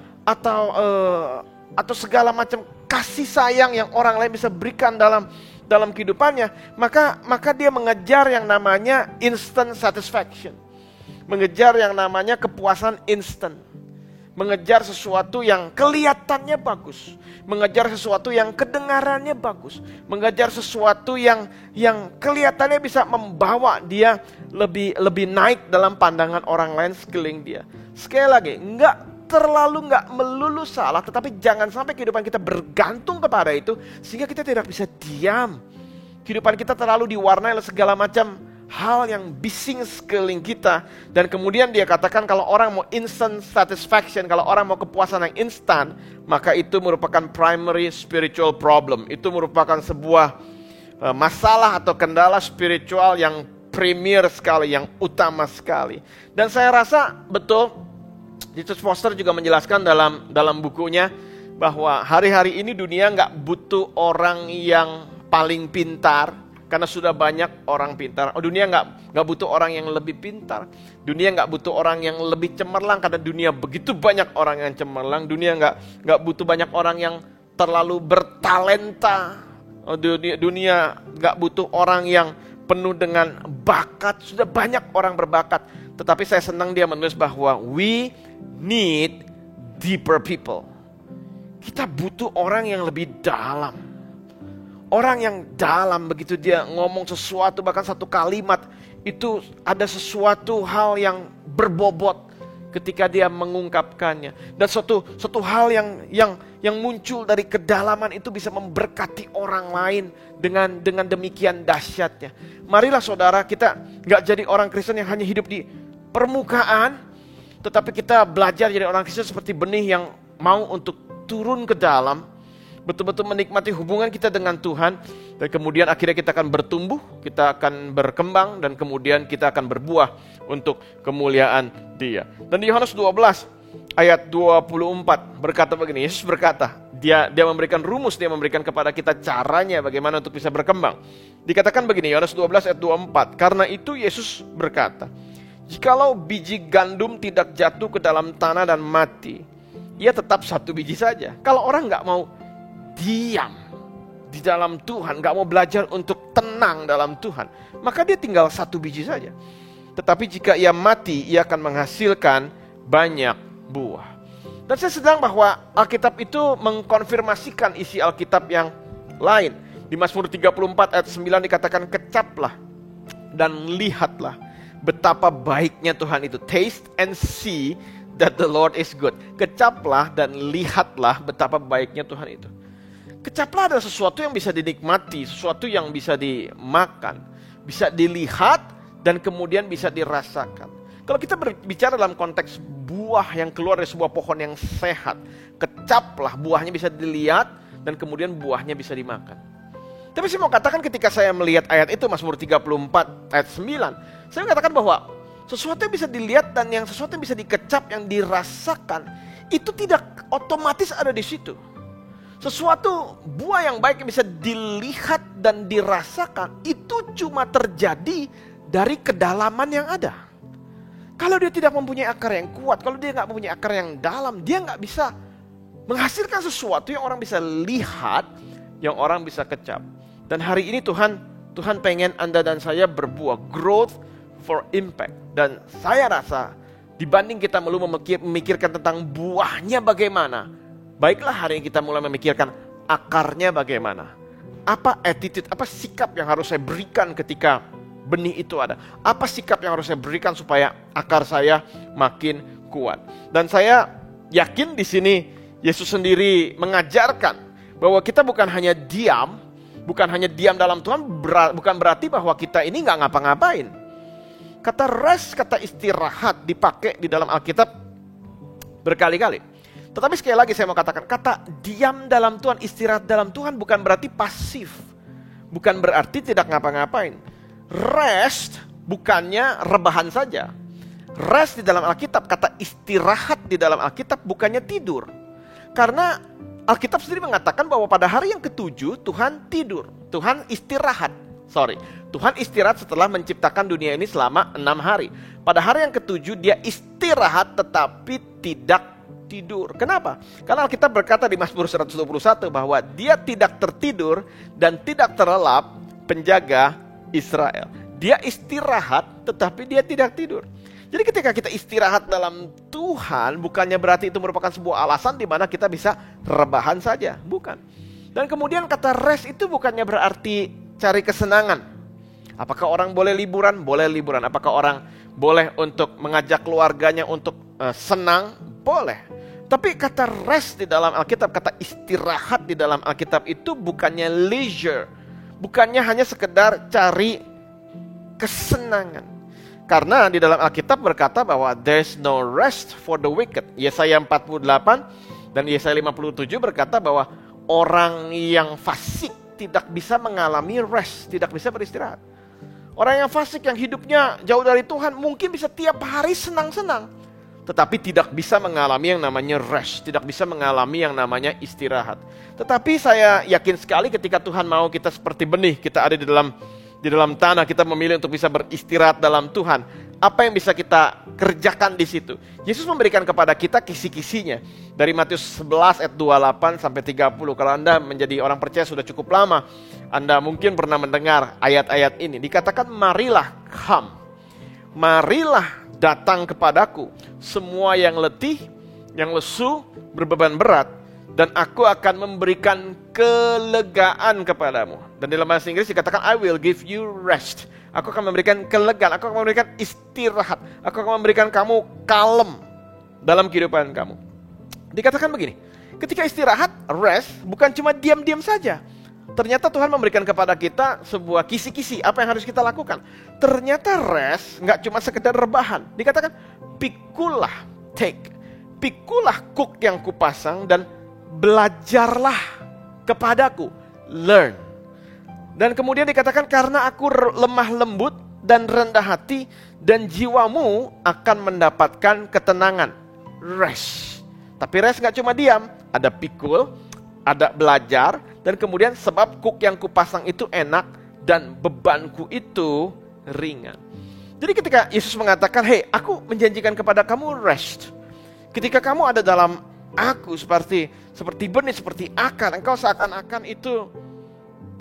segala macam kasih sayang yang orang lain bisa berikan dalam kehidupannya, maka dia mengejar yang namanya instant satisfaction. Mengejar yang namanya kepuasan instan. Mengejar sesuatu yang kelihatannya bagus. Mengejar sesuatu yang kedengarannya bagus. Mengejar sesuatu yang kelihatannya bisa membawa dia lebih naik dalam pandangan orang lain sekeliling dia. Sekali lagi, nggak melulu salah, tetapi jangan sampai kehidupan kita bergantung kepada itu sehingga kita tidak bisa diam. Kehidupan kita terlalu diwarnai oleh segala macam hal yang bising sekeliling kita. Dan kemudian dia katakan kalau orang mau instant satisfaction, kalau orang mau kepuasan yang instan, maka itu merupakan primary spiritual problem. Itu merupakan sebuah masalah atau kendala spiritual yang premier sekali, yang utama sekali. Dan saya rasa betul Richard Foster juga menjelaskan dalam bukunya bahwa hari-hari ini dunia nggak butuh orang yang paling pintar. Karena sudah banyak orang pintar. Dunia nggak butuh orang yang lebih pintar. Dunia nggak butuh orang yang lebih cemerlang. Karena dunia begitu banyak orang yang cemerlang. Dunia nggak butuh banyak orang yang terlalu bertalenta. Dunia nggak butuh orang yang penuh dengan bakat. Sudah banyak orang berbakat. Tetapi saya senang dia menulis bahwa we need deeper people. Kita butuh orang yang lebih dalam. Orang yang dalam, begitu dia ngomong sesuatu, bahkan satu kalimat itu ada sesuatu hal yang berbobot, ketika dia mengungkapkannya. Dan suatu hal yang muncul dari kedalaman itu bisa memberkati orang lain dengan demikian dahsyatnya. Marilah saudara, kita gak jadi orang Kristen yang hanya hidup di permukaan, tetapi kita belajar jadi orang Kristen seperti benih yang mau untuk turun ke dalam, betul-betul menikmati hubungan kita dengan Tuhan, dan kemudian akhirnya kita akan bertumbuh, kita akan berkembang, dan kemudian kita akan berbuah untuk kemuliaan Dia. Dan di Yohanes 12 ayat 24 berkata begini, Yesus berkata, dia memberikan rumus, dia memberikan kepada kita caranya bagaimana untuk bisa berkembang. Dikatakan begini, Yohanes 12 ayat 24, karena itu Yesus berkata, jikalau biji gandum tidak jatuh ke dalam tanah dan mati, ia tetap satu biji saja. Kalau orang gak mau diam di dalam Tuhan, gak mau belajar untuk tenang dalam Tuhan, maka dia tinggal satu biji saja. Tetapi jika ia mati, ia akan menghasilkan banyak buah. Dan saya sedang bahwa Alkitab itu mengkonfirmasikan isi Alkitab yang lain. Di Mazmur 34 ayat 9 dikatakan, kecaplah dan lihatlah betapa baiknya Tuhan itu. Taste and see that the Lord is good. Kecaplah dan lihatlah betapa baiknya Tuhan itu. Kecaplah adalah sesuatu yang bisa dinikmati, sesuatu yang bisa dimakan, bisa dilihat, dan kemudian bisa dirasakan. Kalau kita berbicara dalam konteks buah yang keluar dari sebuah pohon yang sehat, kecaplah, buahnya bisa dilihat, dan kemudian buahnya bisa dimakan. Tapi saya mau katakan ketika saya melihat ayat itu, Mazmur 34 ayat 9, saya katakan bahwa sesuatu yang bisa dilihat dan yang sesuatu yang bisa dikecap, yang dirasakan, itu tidak otomatis ada di situ. Sesuatu buah yang baik yang bisa dilihat dan dirasakan, itu cuma terjadi dari kedalaman yang ada. Kalau dia tidak mempunyai akar yang kuat, kalau dia nggak mempunyai akar yang dalam, dia nggak bisa menghasilkan sesuatu yang orang bisa lihat, yang orang bisa kecap. Dan hari ini Tuhan pengen Anda dan saya berbuah, growth for impact. Dan saya rasa dibanding kita melulu memikirkan tentang buahnya bagaimana, baiklah hari ini kita mulai memikirkan akarnya bagaimana. Apa attitude, apa sikap yang harus saya berikan ketika benih itu ada. Apa sikap yang harus saya berikan supaya akar saya makin kuat. Dan saya yakin di sini Yesus sendiri mengajarkan bahwa kita bukan hanya diam dalam Tuhan, bukan berarti bahwa kita ini nggak ngapa-ngapain. Kata rest, kata istirahat dipakai di dalam Alkitab berkali-kali. Tetapi sekali lagi saya mau katakan, kata diam dalam Tuhan, istirahat dalam Tuhan bukan berarti pasif. Bukan berarti tidak ngapa-ngapain. Rest bukannya rebahan saja. Rest di dalam Alkitab, kata istirahat di dalam Alkitab bukannya tidur. Karena Alkitab sendiri mengatakan bahwa pada hari yang ke-7 Tuhan tidur. Tuhan istirahat. Tuhan istirahat setelah menciptakan dunia ini selama 6 hari. Pada hari yang ke-7 dia istirahat tetapi tidak tidur. Kenapa? Karena Alkitab berkata di Mazmur 121 bahwa dia tidak tertidur dan tidak terlelap penjaga Israel. Dia istirahat tetapi dia tidak tidur. Jadi ketika kita istirahat dalam Tuhan, bukannya berarti itu merupakan sebuah alasan di mana kita bisa rebahan saja, bukan. Dan kemudian kata rest itu bukannya berarti cari kesenangan. Apakah orang boleh liburan? Boleh liburan. Apakah orang boleh untuk mengajak keluarganya untuk senang? Boleh. Tapi kata rest di dalam Alkitab, kata istirahat di dalam Alkitab itu bukannya leisure. Bukannya hanya sekedar cari kesenangan. Karena di dalam Alkitab berkata bahwa there's no rest for the wicked. Yesaya 48 dan Yesaya 57 berkata bahwa orang yang fasik tidak bisa mengalami rest, tidak bisa beristirahat. Orang yang fasik yang hidupnya jauh dari Tuhan mungkin bisa tiap hari senang-senang, tetapi tidak bisa mengalami yang namanya rest, tidak bisa mengalami yang namanya istirahat. Tetapi saya yakin sekali ketika Tuhan mau kita seperti benih, kita ada di dalam tanah, kita memilih untuk bisa beristirahat dalam Tuhan. Apa yang bisa kita kerjakan di situ? Yesus memberikan kepada kita kisi-kisinya. Dari Matius 11 ayat 28 sampai 30. Kalau Anda menjadi orang percaya sudah cukup lama, Anda mungkin pernah mendengar ayat-ayat ini. Dikatakan marilah come. Marilah datang kepadaku semua yang letih, yang lesu, berbeban berat, dan aku akan memberikan kelegaan kepadamu. Dan dalam bahasa Inggris dikatakan I will give you rest. Aku akan memberikan kelegaan, aku akan memberikan istirahat, aku akan memberikan kamu kalem. dalam kehidupan kamu. Dikatakan begini, ketika istirahat, rest, bukan cuma diam-diam saja. Ternyata Tuhan memberikan kepada kita sebuah kisi-kisi apa yang harus kita lakukan. Ternyata rest nggak cuma sekedar rebahan. Dikatakan pikulah, take. Pikulah kuk yang kupasang dan belajarlah kepadaku, learn. Dan kemudian dikatakan karena aku lemah lembut dan rendah hati dan jiwamu akan mendapatkan ketenangan, rest. Tapi rest nggak cuma diam, ada pikul, ada belajar, dan kemudian sebab kuk yang kupasang itu enak dan bebanku itu ringan. Jadi ketika Yesus mengatakan, hey, aku menjanjikan kepada kamu rest. Ketika kamu ada dalam aku seperti benih, seperti akar, engkau seakan-akan itu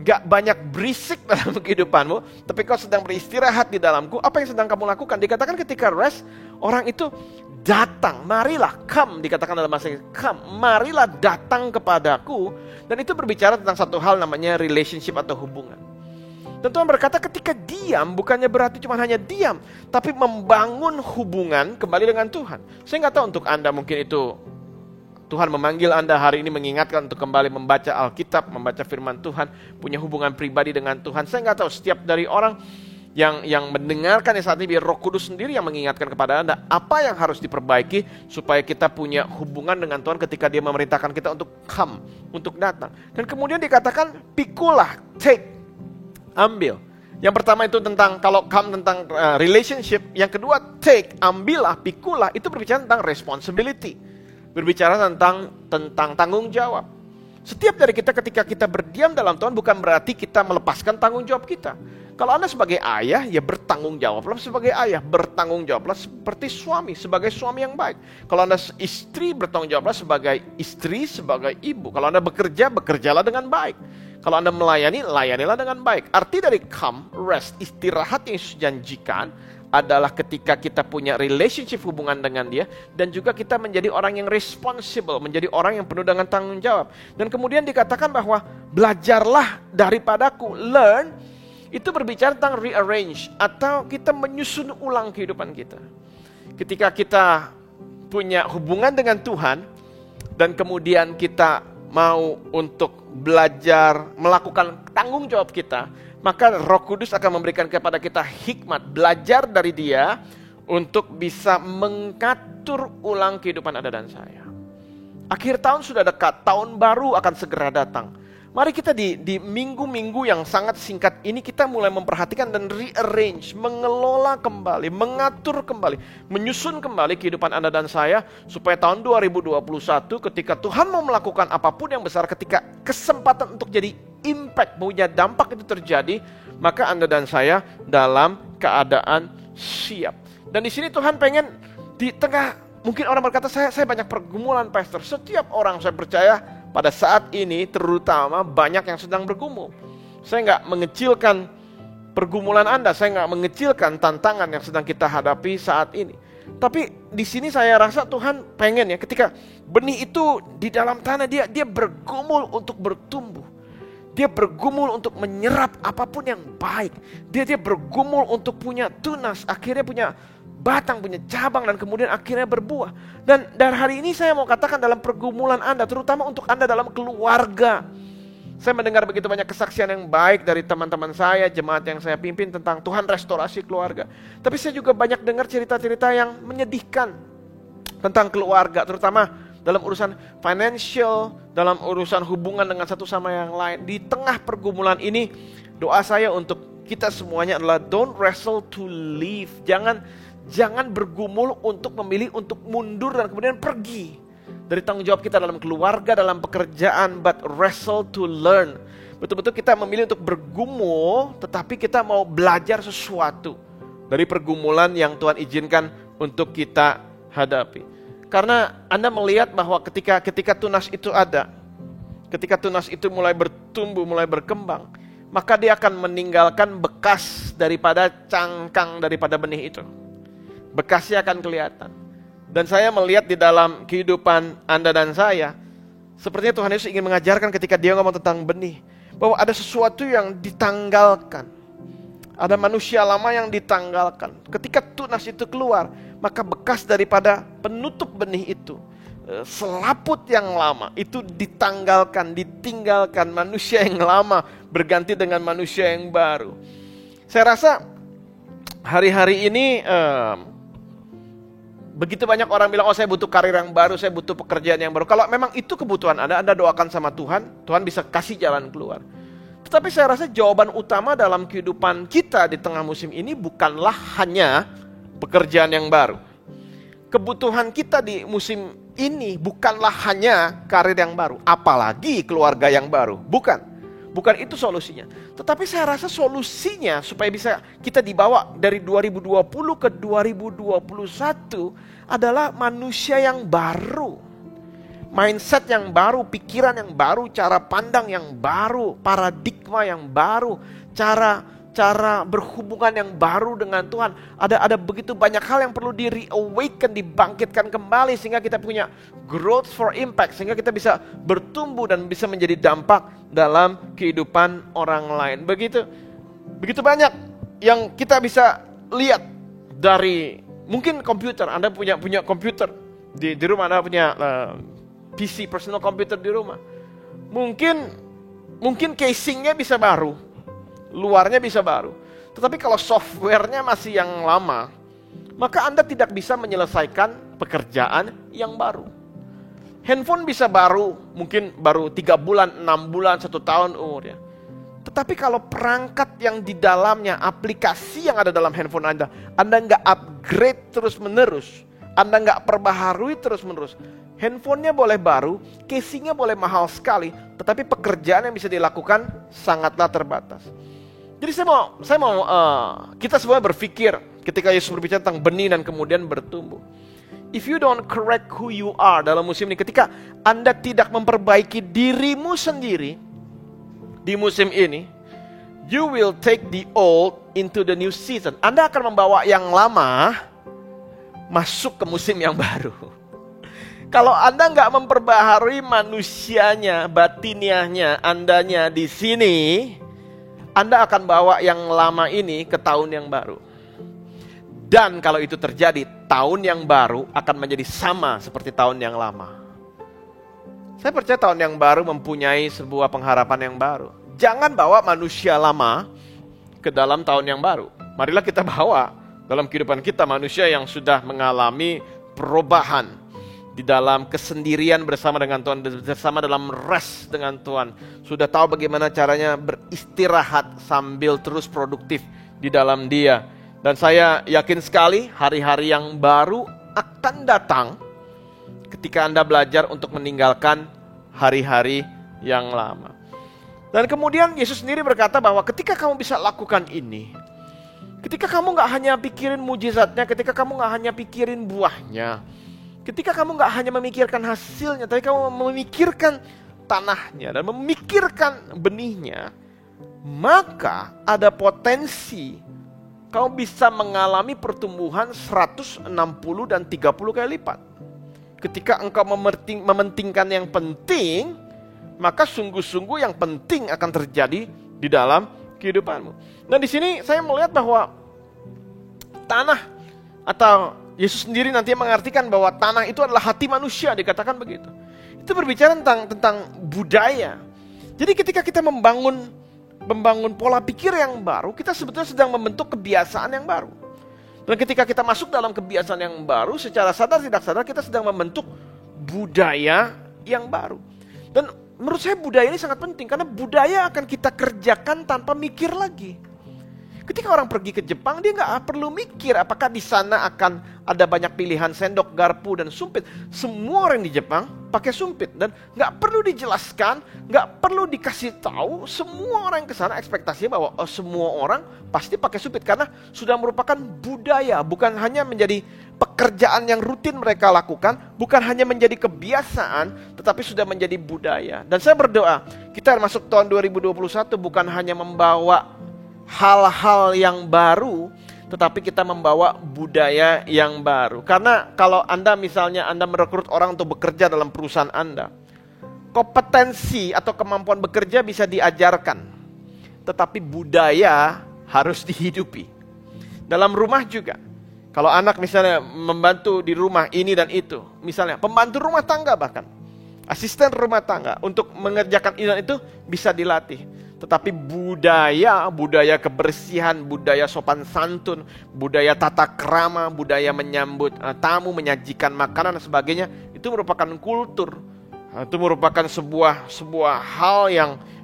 gak banyak berisik dalam kehidupanmu, tapi kau sedang beristirahat di dalamku. Apa yang sedang kamu lakukan? Dikatakan ketika rest, orang itu datang, marilah, come, dikatakan dalam bahasa Inggris, come, marilah datang kepadaku. Dan itu berbicara tentang satu hal namanya relationship atau hubungan. Dan Tuhan berkata ketika diam, bukannya berarti cuma hanya diam, tapi membangun hubungan kembali dengan Tuhan. Saya nggak tahu untuk Anda, mungkin itu Tuhan memanggil Anda hari ini, mengingatkan untuk kembali membaca Alkitab, membaca firman Tuhan, punya hubungan pribadi dengan Tuhan. Saya nggak tahu, setiap dari orang yang mendengarkan saat ini, biar Roh Kudus sendiri yang mengingatkan kepada Anda apa yang harus diperbaiki supaya kita punya hubungan dengan Tuhan ketika Dia memerintahkan kita untuk come, untuk datang. Dan kemudian dikatakan pikulah, take, ambil. Yang pertama itu tentang, kalau come tentang relationship, yang kedua take, ambillah, pikulah, itu berbicara tentang responsibility, berbicara tentang tanggung jawab. Setiap dari kita ketika kita berdiam dalam Tuhan bukan berarti kita melepaskan tanggung jawab kita. Kalau Anda sebagai ayah, ya bertanggung jawablah sebagai ayah. Bertanggung jawablah seperti suami, sebagai suami yang baik. Kalau Anda istri, bertanggung jawablah sebagai istri, sebagai ibu. Kalau Anda bekerja, bekerjalah dengan baik. Kalau Anda melayani, layanilah dengan baik. Arti dari come, rest, istirahat yang Yesus janjikan adalah ketika kita punya relationship hubungan dengan Dia, dan juga kita menjadi orang yang responsible, menjadi orang yang penuh dengan tanggung jawab. Dan kemudian dikatakan bahwa belajarlah daripadaku, learn, itu berbicara tentang rearrange atau kita menyusun ulang kehidupan kita. Ketika kita punya hubungan dengan Tuhan dan kemudian kita mau untuk belajar melakukan tanggung jawab kita, maka Roh Kudus akan memberikan kepada kita hikmat, belajar dari Dia untuk bisa mengatur ulang kehidupan Anda dan saya. Akhir tahun sudah dekat, tahun baru akan segera datang. Mari kita di minggu-minggu yang sangat singkat ini kita mulai memperhatikan dan rearrange, mengelola kembali, mengatur kembali, menyusun kembali kehidupan Anda dan saya supaya tahun 2021 ketika Tuhan mau melakukan apapun yang besar, ketika kesempatan untuk jadi impact, punya dampak itu terjadi, maka Anda dan saya dalam keadaan siap. Dan di sini Tuhan pengen di tengah, mungkin orang berkata saya banyak pergumulan pastor. Setiap orang saya percaya pada saat ini terutama banyak yang sedang bergumul. Saya nggak mengecilkan pergumulan Anda, saya nggak mengecilkan tantangan yang sedang kita hadapi saat ini. Tapi di sini saya rasa Tuhan pengen ya, ketika benih itu di dalam tanah dia bergumul untuk bertumbuh. Dia bergumul untuk menyerap apapun yang baik. Dia bergumul untuk punya tunas, akhirnya punya batang, punya cabang, dan kemudian akhirnya berbuah. Dan dari hari ini saya mau katakan dalam pergumulan Anda, terutama untuk Anda dalam keluarga. Saya mendengar begitu banyak kesaksian yang baik dari teman-teman saya, jemaat yang saya pimpin tentang Tuhan restorasi keluarga. Tapi saya juga banyak dengar cerita-cerita yang menyedihkan tentang keluarga, terutama dalam urusan financial, dalam urusan hubungan dengan satu sama yang lain. Di tengah pergumulan ini, doa saya untuk kita semuanya adalah don't wrestle to live. Jangan bergumul untuk memilih untuk mundur dan kemudian pergi dari tanggung jawab kita dalam keluarga, dalam pekerjaan, but wrestle to learn. Betul-betul kita memilih untuk bergumul, tetapi kita mau belajar sesuatu dari pergumulan yang Tuhan izinkan untuk kita hadapi. Karena Anda melihat bahwa ketika tunas itu ada, ketika tunas itu mulai bertumbuh, mulai berkembang, maka dia akan meninggalkan bekas daripada cangkang daripada benih itu. Bekasnya akan kelihatan. Dan saya melihat di dalam kehidupan Anda dan saya, sepertinya Tuhan Yesus ingin mengajarkan ketika Dia ngomong tentang benih, bahwa ada sesuatu yang ditanggalkan. Ada manusia lama yang ditanggalkan. Ketika tunas itu keluar, maka bekas daripada penutup benih itu, selaput yang lama itu ditanggalkan, ditinggalkan. Manusia yang lama berganti dengan manusia yang baru. Saya rasa hari-hari ini begitu banyak orang bilang, oh saya butuh karir yang baru, saya butuh pekerjaan yang baru. Kalau memang itu kebutuhan Anda doakan sama Tuhan, Tuhan bisa kasih jalan keluar. Tetapi saya rasa jawaban utama dalam kehidupan kita di tengah musim ini bukanlah hanya pekerjaan yang baru. Kebutuhan kita di musim ini bukanlah hanya karir yang baru, apalagi keluarga yang baru. Bukan itu solusinya. Tetapi saya rasa solusinya supaya bisa kita dibawa dari 2020 ke 2021 adalah manusia yang baru. Mindset yang baru, pikiran yang baru, cara pandang yang baru, paradigma yang baru, cara berhubungan yang baru dengan Tuhan. Ada begitu banyak hal yang perlu di-reawaken, dibangkitkan kembali sehingga kita punya growth for impact, sehingga kita bisa bertumbuh dan bisa menjadi dampak dalam kehidupan orang lain. Begitu banyak yang kita bisa lihat dari mungkin komputer. Anda punya komputer di rumah, Anda punya PC, personal computer di rumah. Mungkin casingnya bisa baru, luarnya bisa baru. Tetapi kalau softwarenya masih yang lama, maka Anda tidak bisa menyelesaikan pekerjaan yang baru. Handphone bisa baru, mungkin baru 3 bulan, 6 bulan, 1 tahun umurnya. Tetapi kalau perangkat yang di dalamnya, aplikasi yang ada dalam handphone Anda nggak upgrade terus menerus, Anda nggak perbaharui terus menerus, handphonenya boleh baru, casingnya boleh mahal sekali, tetapi pekerjaan yang bisa dilakukan sangatlah terbatas. Jadi saya mau kita semua berpikir ketika Yesus berbicara tentang benih dan kemudian bertumbuh. If you don't correct who you are dalam musim ini, ketika Anda tidak memperbaiki dirimu sendiri di musim ini, you will take the old into the new season. Anda akan membawa yang lama masuk ke musim yang baru. Kalau Anda nggak memperbaharui manusianya, batiniahnya, Andanya di sini, Anda akan bawa yang lama ini ke tahun yang baru. Dan kalau itu terjadi, tahun yang baru akan menjadi sama seperti tahun yang lama. Saya percaya tahun yang baru mempunyai sebuah pengharapan yang baru. Jangan bawa manusia lama ke dalam tahun yang baru. Marilah kita bawa dalam kehidupan kita manusia yang sudah mengalami perubahan di dalam kesendirian bersama dengan Tuhan, bersama dalam rest dengan Tuhan. Sudah tahu bagaimana caranya beristirahat sambil terus produktif di dalam Dia. Dan saya yakin sekali hari-hari yang baru akan datang ketika Anda belajar untuk meninggalkan hari-hari yang lama. Dan kemudian Yesus sendiri berkata bahwa ketika kamu bisa lakukan ini, ketika kamu gak hanya pikirin mujizatnya, ketika kamu gak hanya pikirin buahnya, ketika kamu gak hanya memikirkan hasilnya, tapi kamu memikirkan tanahnya dan memikirkan benihnya, maka ada potensi kamu bisa mengalami pertumbuhan 160 dan 30 kali lipat. Ketika engkau mementingkan yang penting, maka sungguh-sungguh yang penting akan terjadi di dalam kehidupanmu. Nah di sini saya melihat bahwa tanah, atau Yesus sendiri nanti mengartikan bahwa tanah itu adalah hati manusia, dikatakan begitu. Itu berbicara tentang budaya. Jadi ketika kita membangun pola pikir yang baru, kita sebetulnya sedang membentuk kebiasaan yang baru. Dan ketika kita masuk dalam kebiasaan yang baru, secara sadar tidak sadar kita sedang membentuk budaya yang baru. Dan menurut saya budaya ini sangat penting, karena budaya akan kita kerjakan tanpa mikir lagi. Ketika orang pergi ke Jepang, dia nggak perlu mikir apakah di sana akan ada banyak pilihan sendok, garpu, dan sumpit. Semua orang di Jepang pakai sumpit dan nggak perlu dijelaskan, nggak perlu dikasih tahu. Semua orang yang ke sana ekspektasinya bahwa semua orang pasti pakai sumpit karena sudah merupakan budaya, bukan hanya menjadi pekerjaan yang rutin mereka lakukan, bukan hanya menjadi kebiasaan, tetapi sudah menjadi budaya. Dan saya berdoa kita masuk tahun 2021 bukan hanya membawa hal-hal yang baru, tetapi kita membawa budaya yang baru. Karena kalau Anda misalnya Anda merekrut orang untuk bekerja dalam perusahaan Anda, kompetensi atau kemampuan bekerja bisa diajarkan, tetapi budaya harus dihidupi. Dalam rumah juga. Kalau anak misalnya membantu di rumah ini dan itu, misalnya pembantu rumah tangga bahkan, asisten rumah tangga untuk mengerjakan ini dan itu bisa dilatih. Tetapi budaya kebersihan, budaya sopan santun, budaya tata krama, budaya menyambut tamu, menyajikan makanan dan sebagainya, itu merupakan kultur. Itu merupakan sebuah hal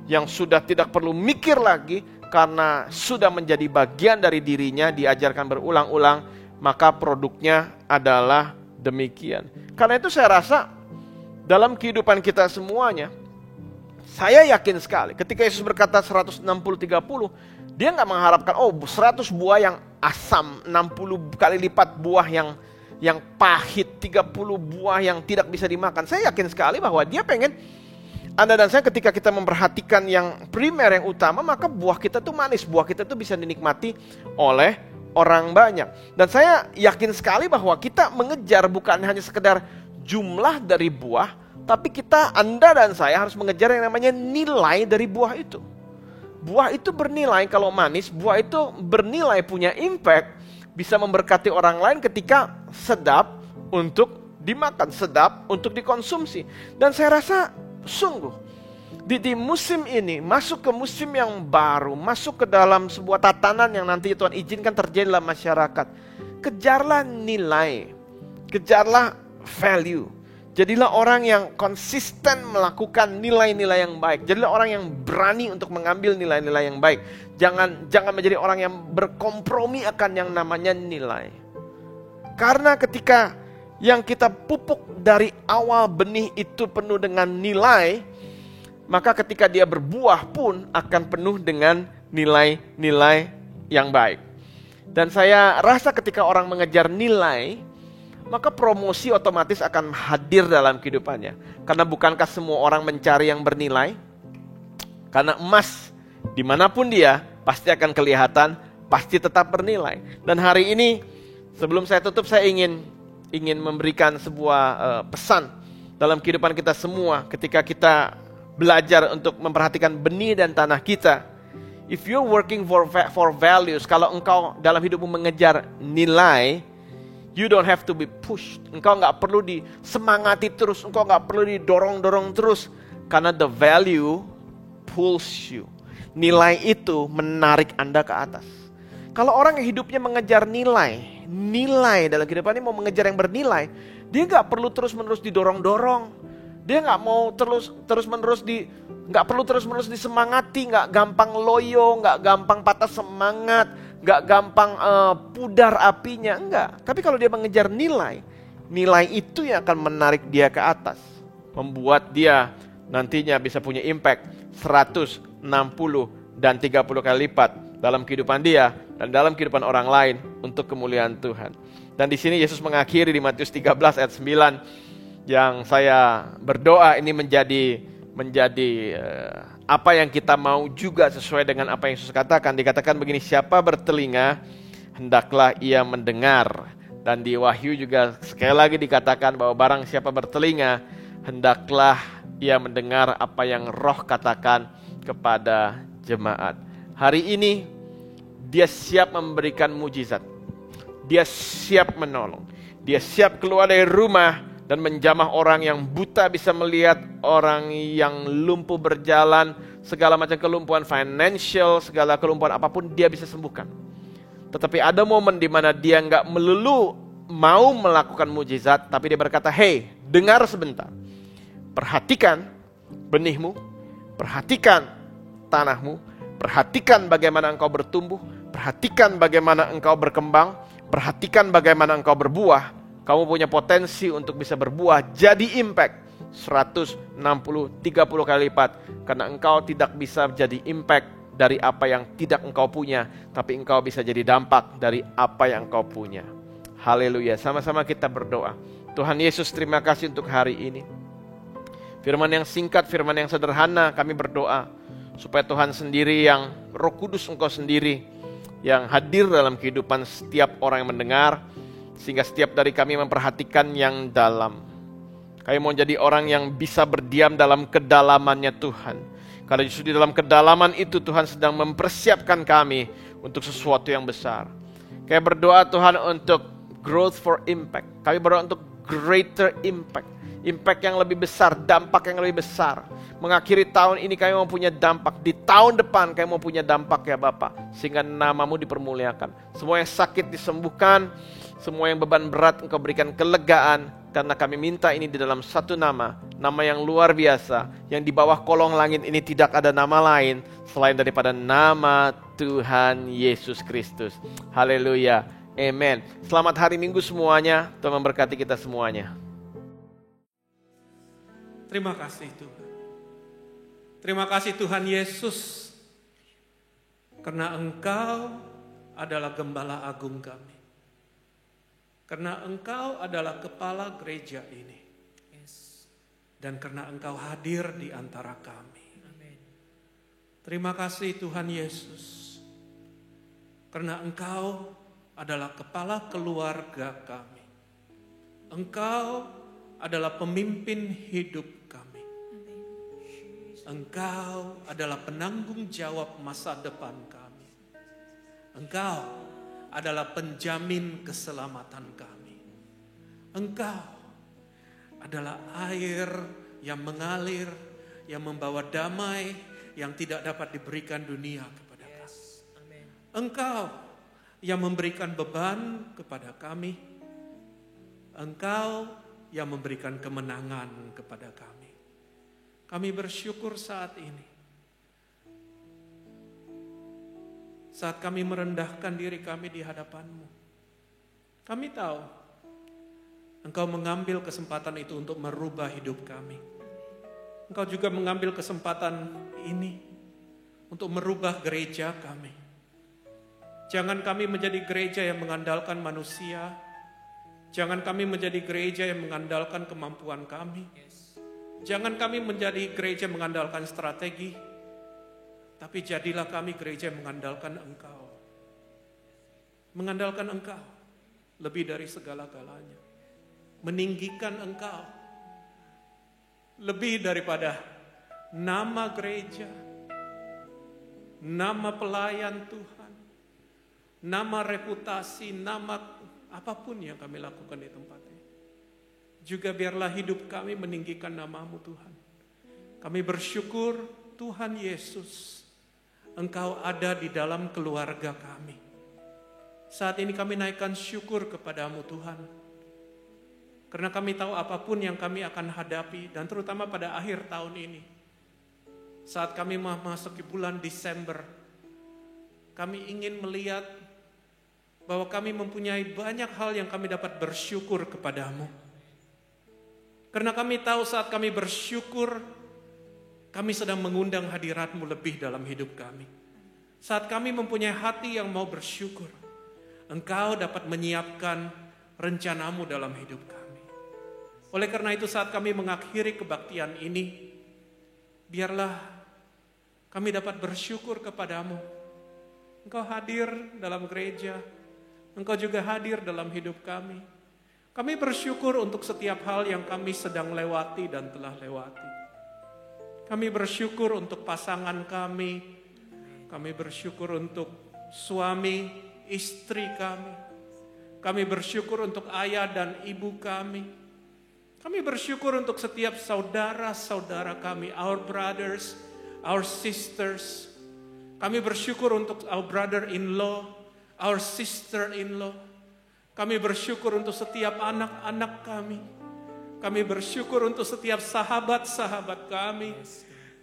yang sudah tidak perlu mikir lagi karena sudah menjadi bagian dari dirinya, diajarkan berulang-ulang, maka produknya adalah demikian. Karena itu saya rasa dalam kehidupan kita semuanya, saya yakin sekali ketika Yesus berkata 160-30, dia nggak mengharapkan 100 buah yang asam, 60 kali lipat buah yang pahit, 30 buah yang tidak bisa dimakan. Saya yakin sekali bahwa dia pengen Anda dan saya ketika kita memperhatikan yang primer, yang utama, maka buah kita tuh manis, buah kita tuh bisa dinikmati oleh orang banyak. Dan saya yakin sekali bahwa kita mengejar bukan hanya sekedar jumlah dari buah, tapi Anda dan saya harus mengejar yang namanya nilai dari buah itu. Buah itu bernilai kalau manis, buah itu bernilai punya impact, bisa memberkati orang lain ketika sedap untuk dimakan, sedap untuk dikonsumsi. Dan saya rasa sungguh, di musim ini, masuk ke musim yang baru, masuk ke dalam sebuah tatanan yang nanti Tuhan izinkan terjadi dalam masyarakat. Kejarlah nilai, kejarlah value. Jadilah orang yang konsisten melakukan nilai-nilai yang baik. Jadilah orang yang berani untuk mengambil nilai-nilai yang baik. Jangan menjadi orang yang berkompromi akan yang namanya nilai. Karena ketika yang kita pupuk dari awal benih itu penuh dengan nilai, maka ketika dia berbuah pun akan penuh dengan nilai-nilai yang baik. Dan saya rasa ketika orang mengejar nilai, maka promosi otomatis akan hadir dalam kehidupannya. Karena bukankah semua orang mencari yang bernilai? Karena emas dimanapun dia pasti akan kelihatan, pasti tetap bernilai. Dan hari ini sebelum saya tutup, saya ingin memberikan sebuah pesan dalam kehidupan kita semua. Ketika kita belajar untuk memperhatikan benih dan tanah kita, if you're working for values, kalau engkau dalam hidupmu mengejar nilai, you don't have to be pushed. Engkau nggak perlu disemangati terus, engkau nggak perlu didorong-dorong terus, karena the value pulls you. Nilai itu menarik Anda ke atas. Kalau orang yang hidupnya mengejar nilai dalam kehidupan ini mau mengejar yang bernilai, dia nggak perlu terus-menerus didorong-dorong. Dia nggak mau nggak perlu terus-menerus disemangati, nggak gampang loyo, nggak gampang patah semangat, nggak gampang pudar apinya, enggak. Tapi kalau dia mengejar nilai itu yang akan menarik dia ke atas, membuat dia nantinya bisa punya impact 100, 60, dan 30 kali lipat dalam kehidupan dia dan dalam kehidupan orang lain untuk kemuliaan Tuhan. Dan di sini Yesus mengakhiri di Matius 13 ayat 9, yang saya berdoa ini menjadi apa yang kita mau juga sesuai dengan apa yang Yesus katakan. Dikatakan begini, siapa bertelinga hendaklah ia mendengar. Dan di Wahyu juga sekali lagi dikatakan bahwa barang siapa bertelinga hendaklah ia mendengar apa yang Roh katakan kepada jemaat. Hari ini dia siap memberikan mujizat. Dia siap menolong. Dia siap keluar dari rumah dan menjamah orang yang buta bisa melihat, orang yang lumpuh berjalan, segala macam kelumpuhan financial, segala kelumpuhan apapun dia bisa sembuhkan. Tetapi ada momen di mana dia nggak melulu mau melakukan mujizat, tapi dia berkata, hey, dengar sebentar. Perhatikan benihmu, perhatikan tanahmu, perhatikan bagaimana engkau bertumbuh, perhatikan bagaimana engkau berkembang, perhatikan bagaimana engkau berbuah. Kamu punya potensi untuk bisa berbuah, jadi impact 160, 30 kali lipat. Karena engkau tidak bisa jadi impact dari apa yang tidak engkau punya, tapi engkau bisa jadi dampak dari apa yang engkau punya. Haleluya, sama-sama kita berdoa. Tuhan Yesus, terima kasih untuk hari ini. Firman yang singkat, firman yang sederhana, kami berdoa supaya Tuhan sendiri, yang Roh Kudus engkau sendiri, yang hadir dalam kehidupan setiap orang yang mendengar, sehingga setiap dari kami memperhatikan yang dalam. Kami mau jadi orang yang bisa berdiam dalam kedalamannya Tuhan. Karena justru di dalam kedalaman itu Tuhan sedang mempersiapkan kami untuk sesuatu yang besar. Kami berdoa Tuhan untuk growth for impact. Kami berdoa untuk greater impact. Impact yang lebih besar, dampak yang lebih besar. Mengakhiri tahun ini kami mau punya dampak. Di tahun depan kami mau punya dampak ya Bapa. Sehingga nama-Mu dipermuliakan. Semua yang sakit disembuhkan. Semua yang beban berat Engkau berikan kelegaan. Karena kami minta ini di dalam satu nama. Nama yang luar biasa. Yang di bawah kolong langit ini tidak ada nama lain. Selain daripada nama Tuhan Yesus Kristus. Haleluya. Amen. Selamat hari Minggu semuanya. Tuhan memberkati kita semuanya. Terima kasih Tuhan. Terima kasih Tuhan Yesus. Karena Engkau adalah Gembala Agung kami. Karena Engkau adalah Kepala gereja ini. Dan karena Engkau hadir di antara kami. Terima kasih Tuhan Yesus. Karena Engkau adalah Kepala keluarga kami. Engkau adalah pemimpin hidup kami. Engkau adalah penanggung jawab masa depan kami. Engkau adalah penjamin keselamatan kami. Engkau adalah air yang mengalir, yang membawa damai, yang tidak dapat diberikan dunia kepada kami. Engkau yang memberikan beban kepada kami. Engkau yang memberikan kemenangan kepada kami. Kami bersyukur saat ini. Saat kami merendahkan diri kami di hadapan-Mu. Kami tahu Engkau mengambil kesempatan itu untuk merubah hidup kami. Engkau juga mengambil kesempatan ini untuk merubah gereja kami. Jangan kami menjadi gereja yang mengandalkan manusia. Jangan kami menjadi gereja yang mengandalkan kemampuan kami. Jangan kami menjadi gereja yang mengandalkan strategi. Tapi jadilah kami gereja yang mengandalkan Engkau. Mengandalkan Engkau lebih dari segala-galanya. Meninggikan Engkau lebih daripada nama gereja, nama pelayan Tuhan, nama reputasi, nama apapun yang kami lakukan di tempat ini. Juga biarlah hidup kami meninggikan nama-Mu Tuhan. Kami bersyukur Tuhan Yesus, Engkau ada di dalam keluarga kami. Saat ini kami naikkan syukur kepada-Mu Tuhan. Karena kami tahu apapun yang kami akan hadapi, dan terutama pada akhir tahun ini. Saat kami memasuki bulan Desember, kami ingin melihat bahwa kami mempunyai banyak hal yang kami dapat bersyukur kepada-Mu. Karena kami tahu saat kami bersyukur, kami sedang mengundang hadirat-Mu lebih dalam hidup kami. Saat kami mempunyai hati yang mau bersyukur, Engkau dapat menyiapkan rencana-Mu dalam hidup kami. Oleh karena itu saat kami mengakhiri kebaktian ini, biarlah kami dapat bersyukur kepada-Mu. Engkau hadir dalam gereja, Engkau juga hadir dalam hidup kami. Kami bersyukur untuk setiap hal yang kami sedang lewati dan telah lewati. Kami bersyukur untuk pasangan kami. Kami bersyukur untuk suami, istri kami. Kami bersyukur untuk ayah dan ibu kami. Kami bersyukur untuk setiap saudara-saudara kami, our brothers, our sisters. Kami bersyukur untuk our brother-in-law, our sister-in-law. Kami bersyukur untuk setiap anak-anak kami. Kami bersyukur untuk setiap sahabat-sahabat kami.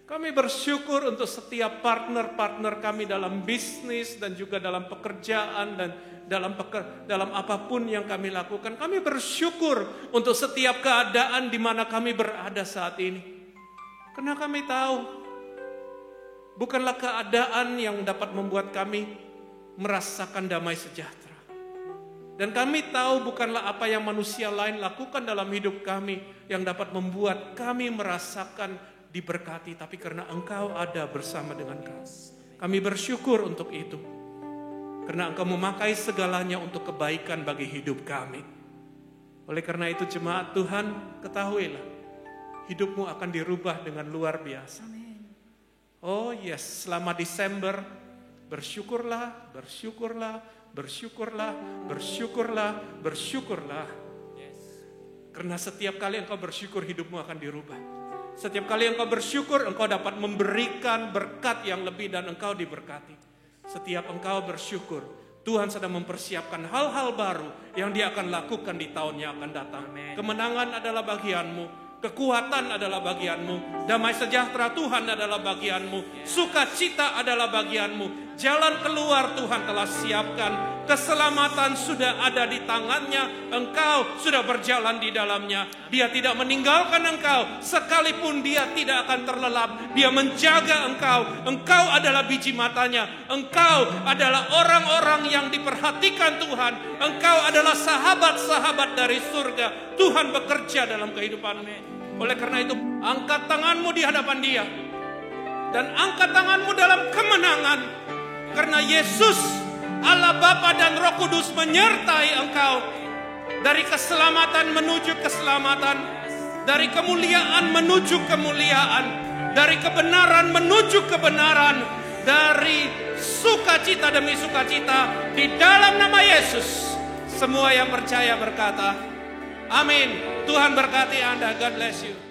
Kami bersyukur untuk setiap partner-partner kami dalam bisnis dan juga dalam pekerjaan dan dalam apapun yang kami lakukan. Kami bersyukur untuk setiap keadaan di mana kami berada saat ini. Karena kami tahu bukanlah keadaan yang dapat membuat kami merasakan damai sejahtera. Dan kami tahu bukanlah apa yang manusia lain lakukan dalam hidup kami yang dapat membuat kami merasakan diberkati, tapi karena Engkau ada bersama dengan kami. Kami bersyukur untuk itu. Karena Engkau memakai segalanya untuk kebaikan bagi hidup kami. Oleh karena itu jemaat Tuhan, ketahuilah, hidupmu akan dirubah dengan luar biasa. Oh yes, selama Desember, Bersyukurlah, bersyukurlah, bersyukurlah, bersyukurlah, bersyukurlah. Karena setiap kali engkau bersyukur, hidupmu akan dirubah. Setiap kali engkau bersyukur, engkau dapat memberikan berkat yang lebih dan engkau diberkati. Setiap engkau bersyukur, Tuhan sedang mempersiapkan hal-hal baru yang Dia akan lakukan di tahun yang akan datang. Kemenangan adalah bagianmu, kekuatan adalah bagianmu, damai sejahtera Tuhan adalah bagianmu, sukacita adalah bagianmu, jalan keluar Tuhan telah siapkan, keselamatan sudah ada di tangannya, engkau sudah berjalan di dalamnya. Dia tidak meninggalkan engkau, sekalipun Dia tidak akan terlelap. Dia menjaga engkau, engkau adalah biji matanya, engkau adalah orang-orang yang diperhatikan Tuhan, engkau adalah sahabat-sahabat dari surga. Tuhan bekerja dalam kehidupanmu. Oleh karena itu, angkat tanganmu di hadapan Dia dan angkat tanganmu dalam kemenangan, karena Yesus, Allah Bapa dan Roh Kudus menyertai engkau. Dari keselamatan menuju keselamatan, dari kemuliaan menuju kemuliaan, dari kebenaran menuju kebenaran, dari sukacita demi sukacita. Di dalam nama Yesus, semua yang percaya berkata, amin. Tuhan berkati Anda. God bless you.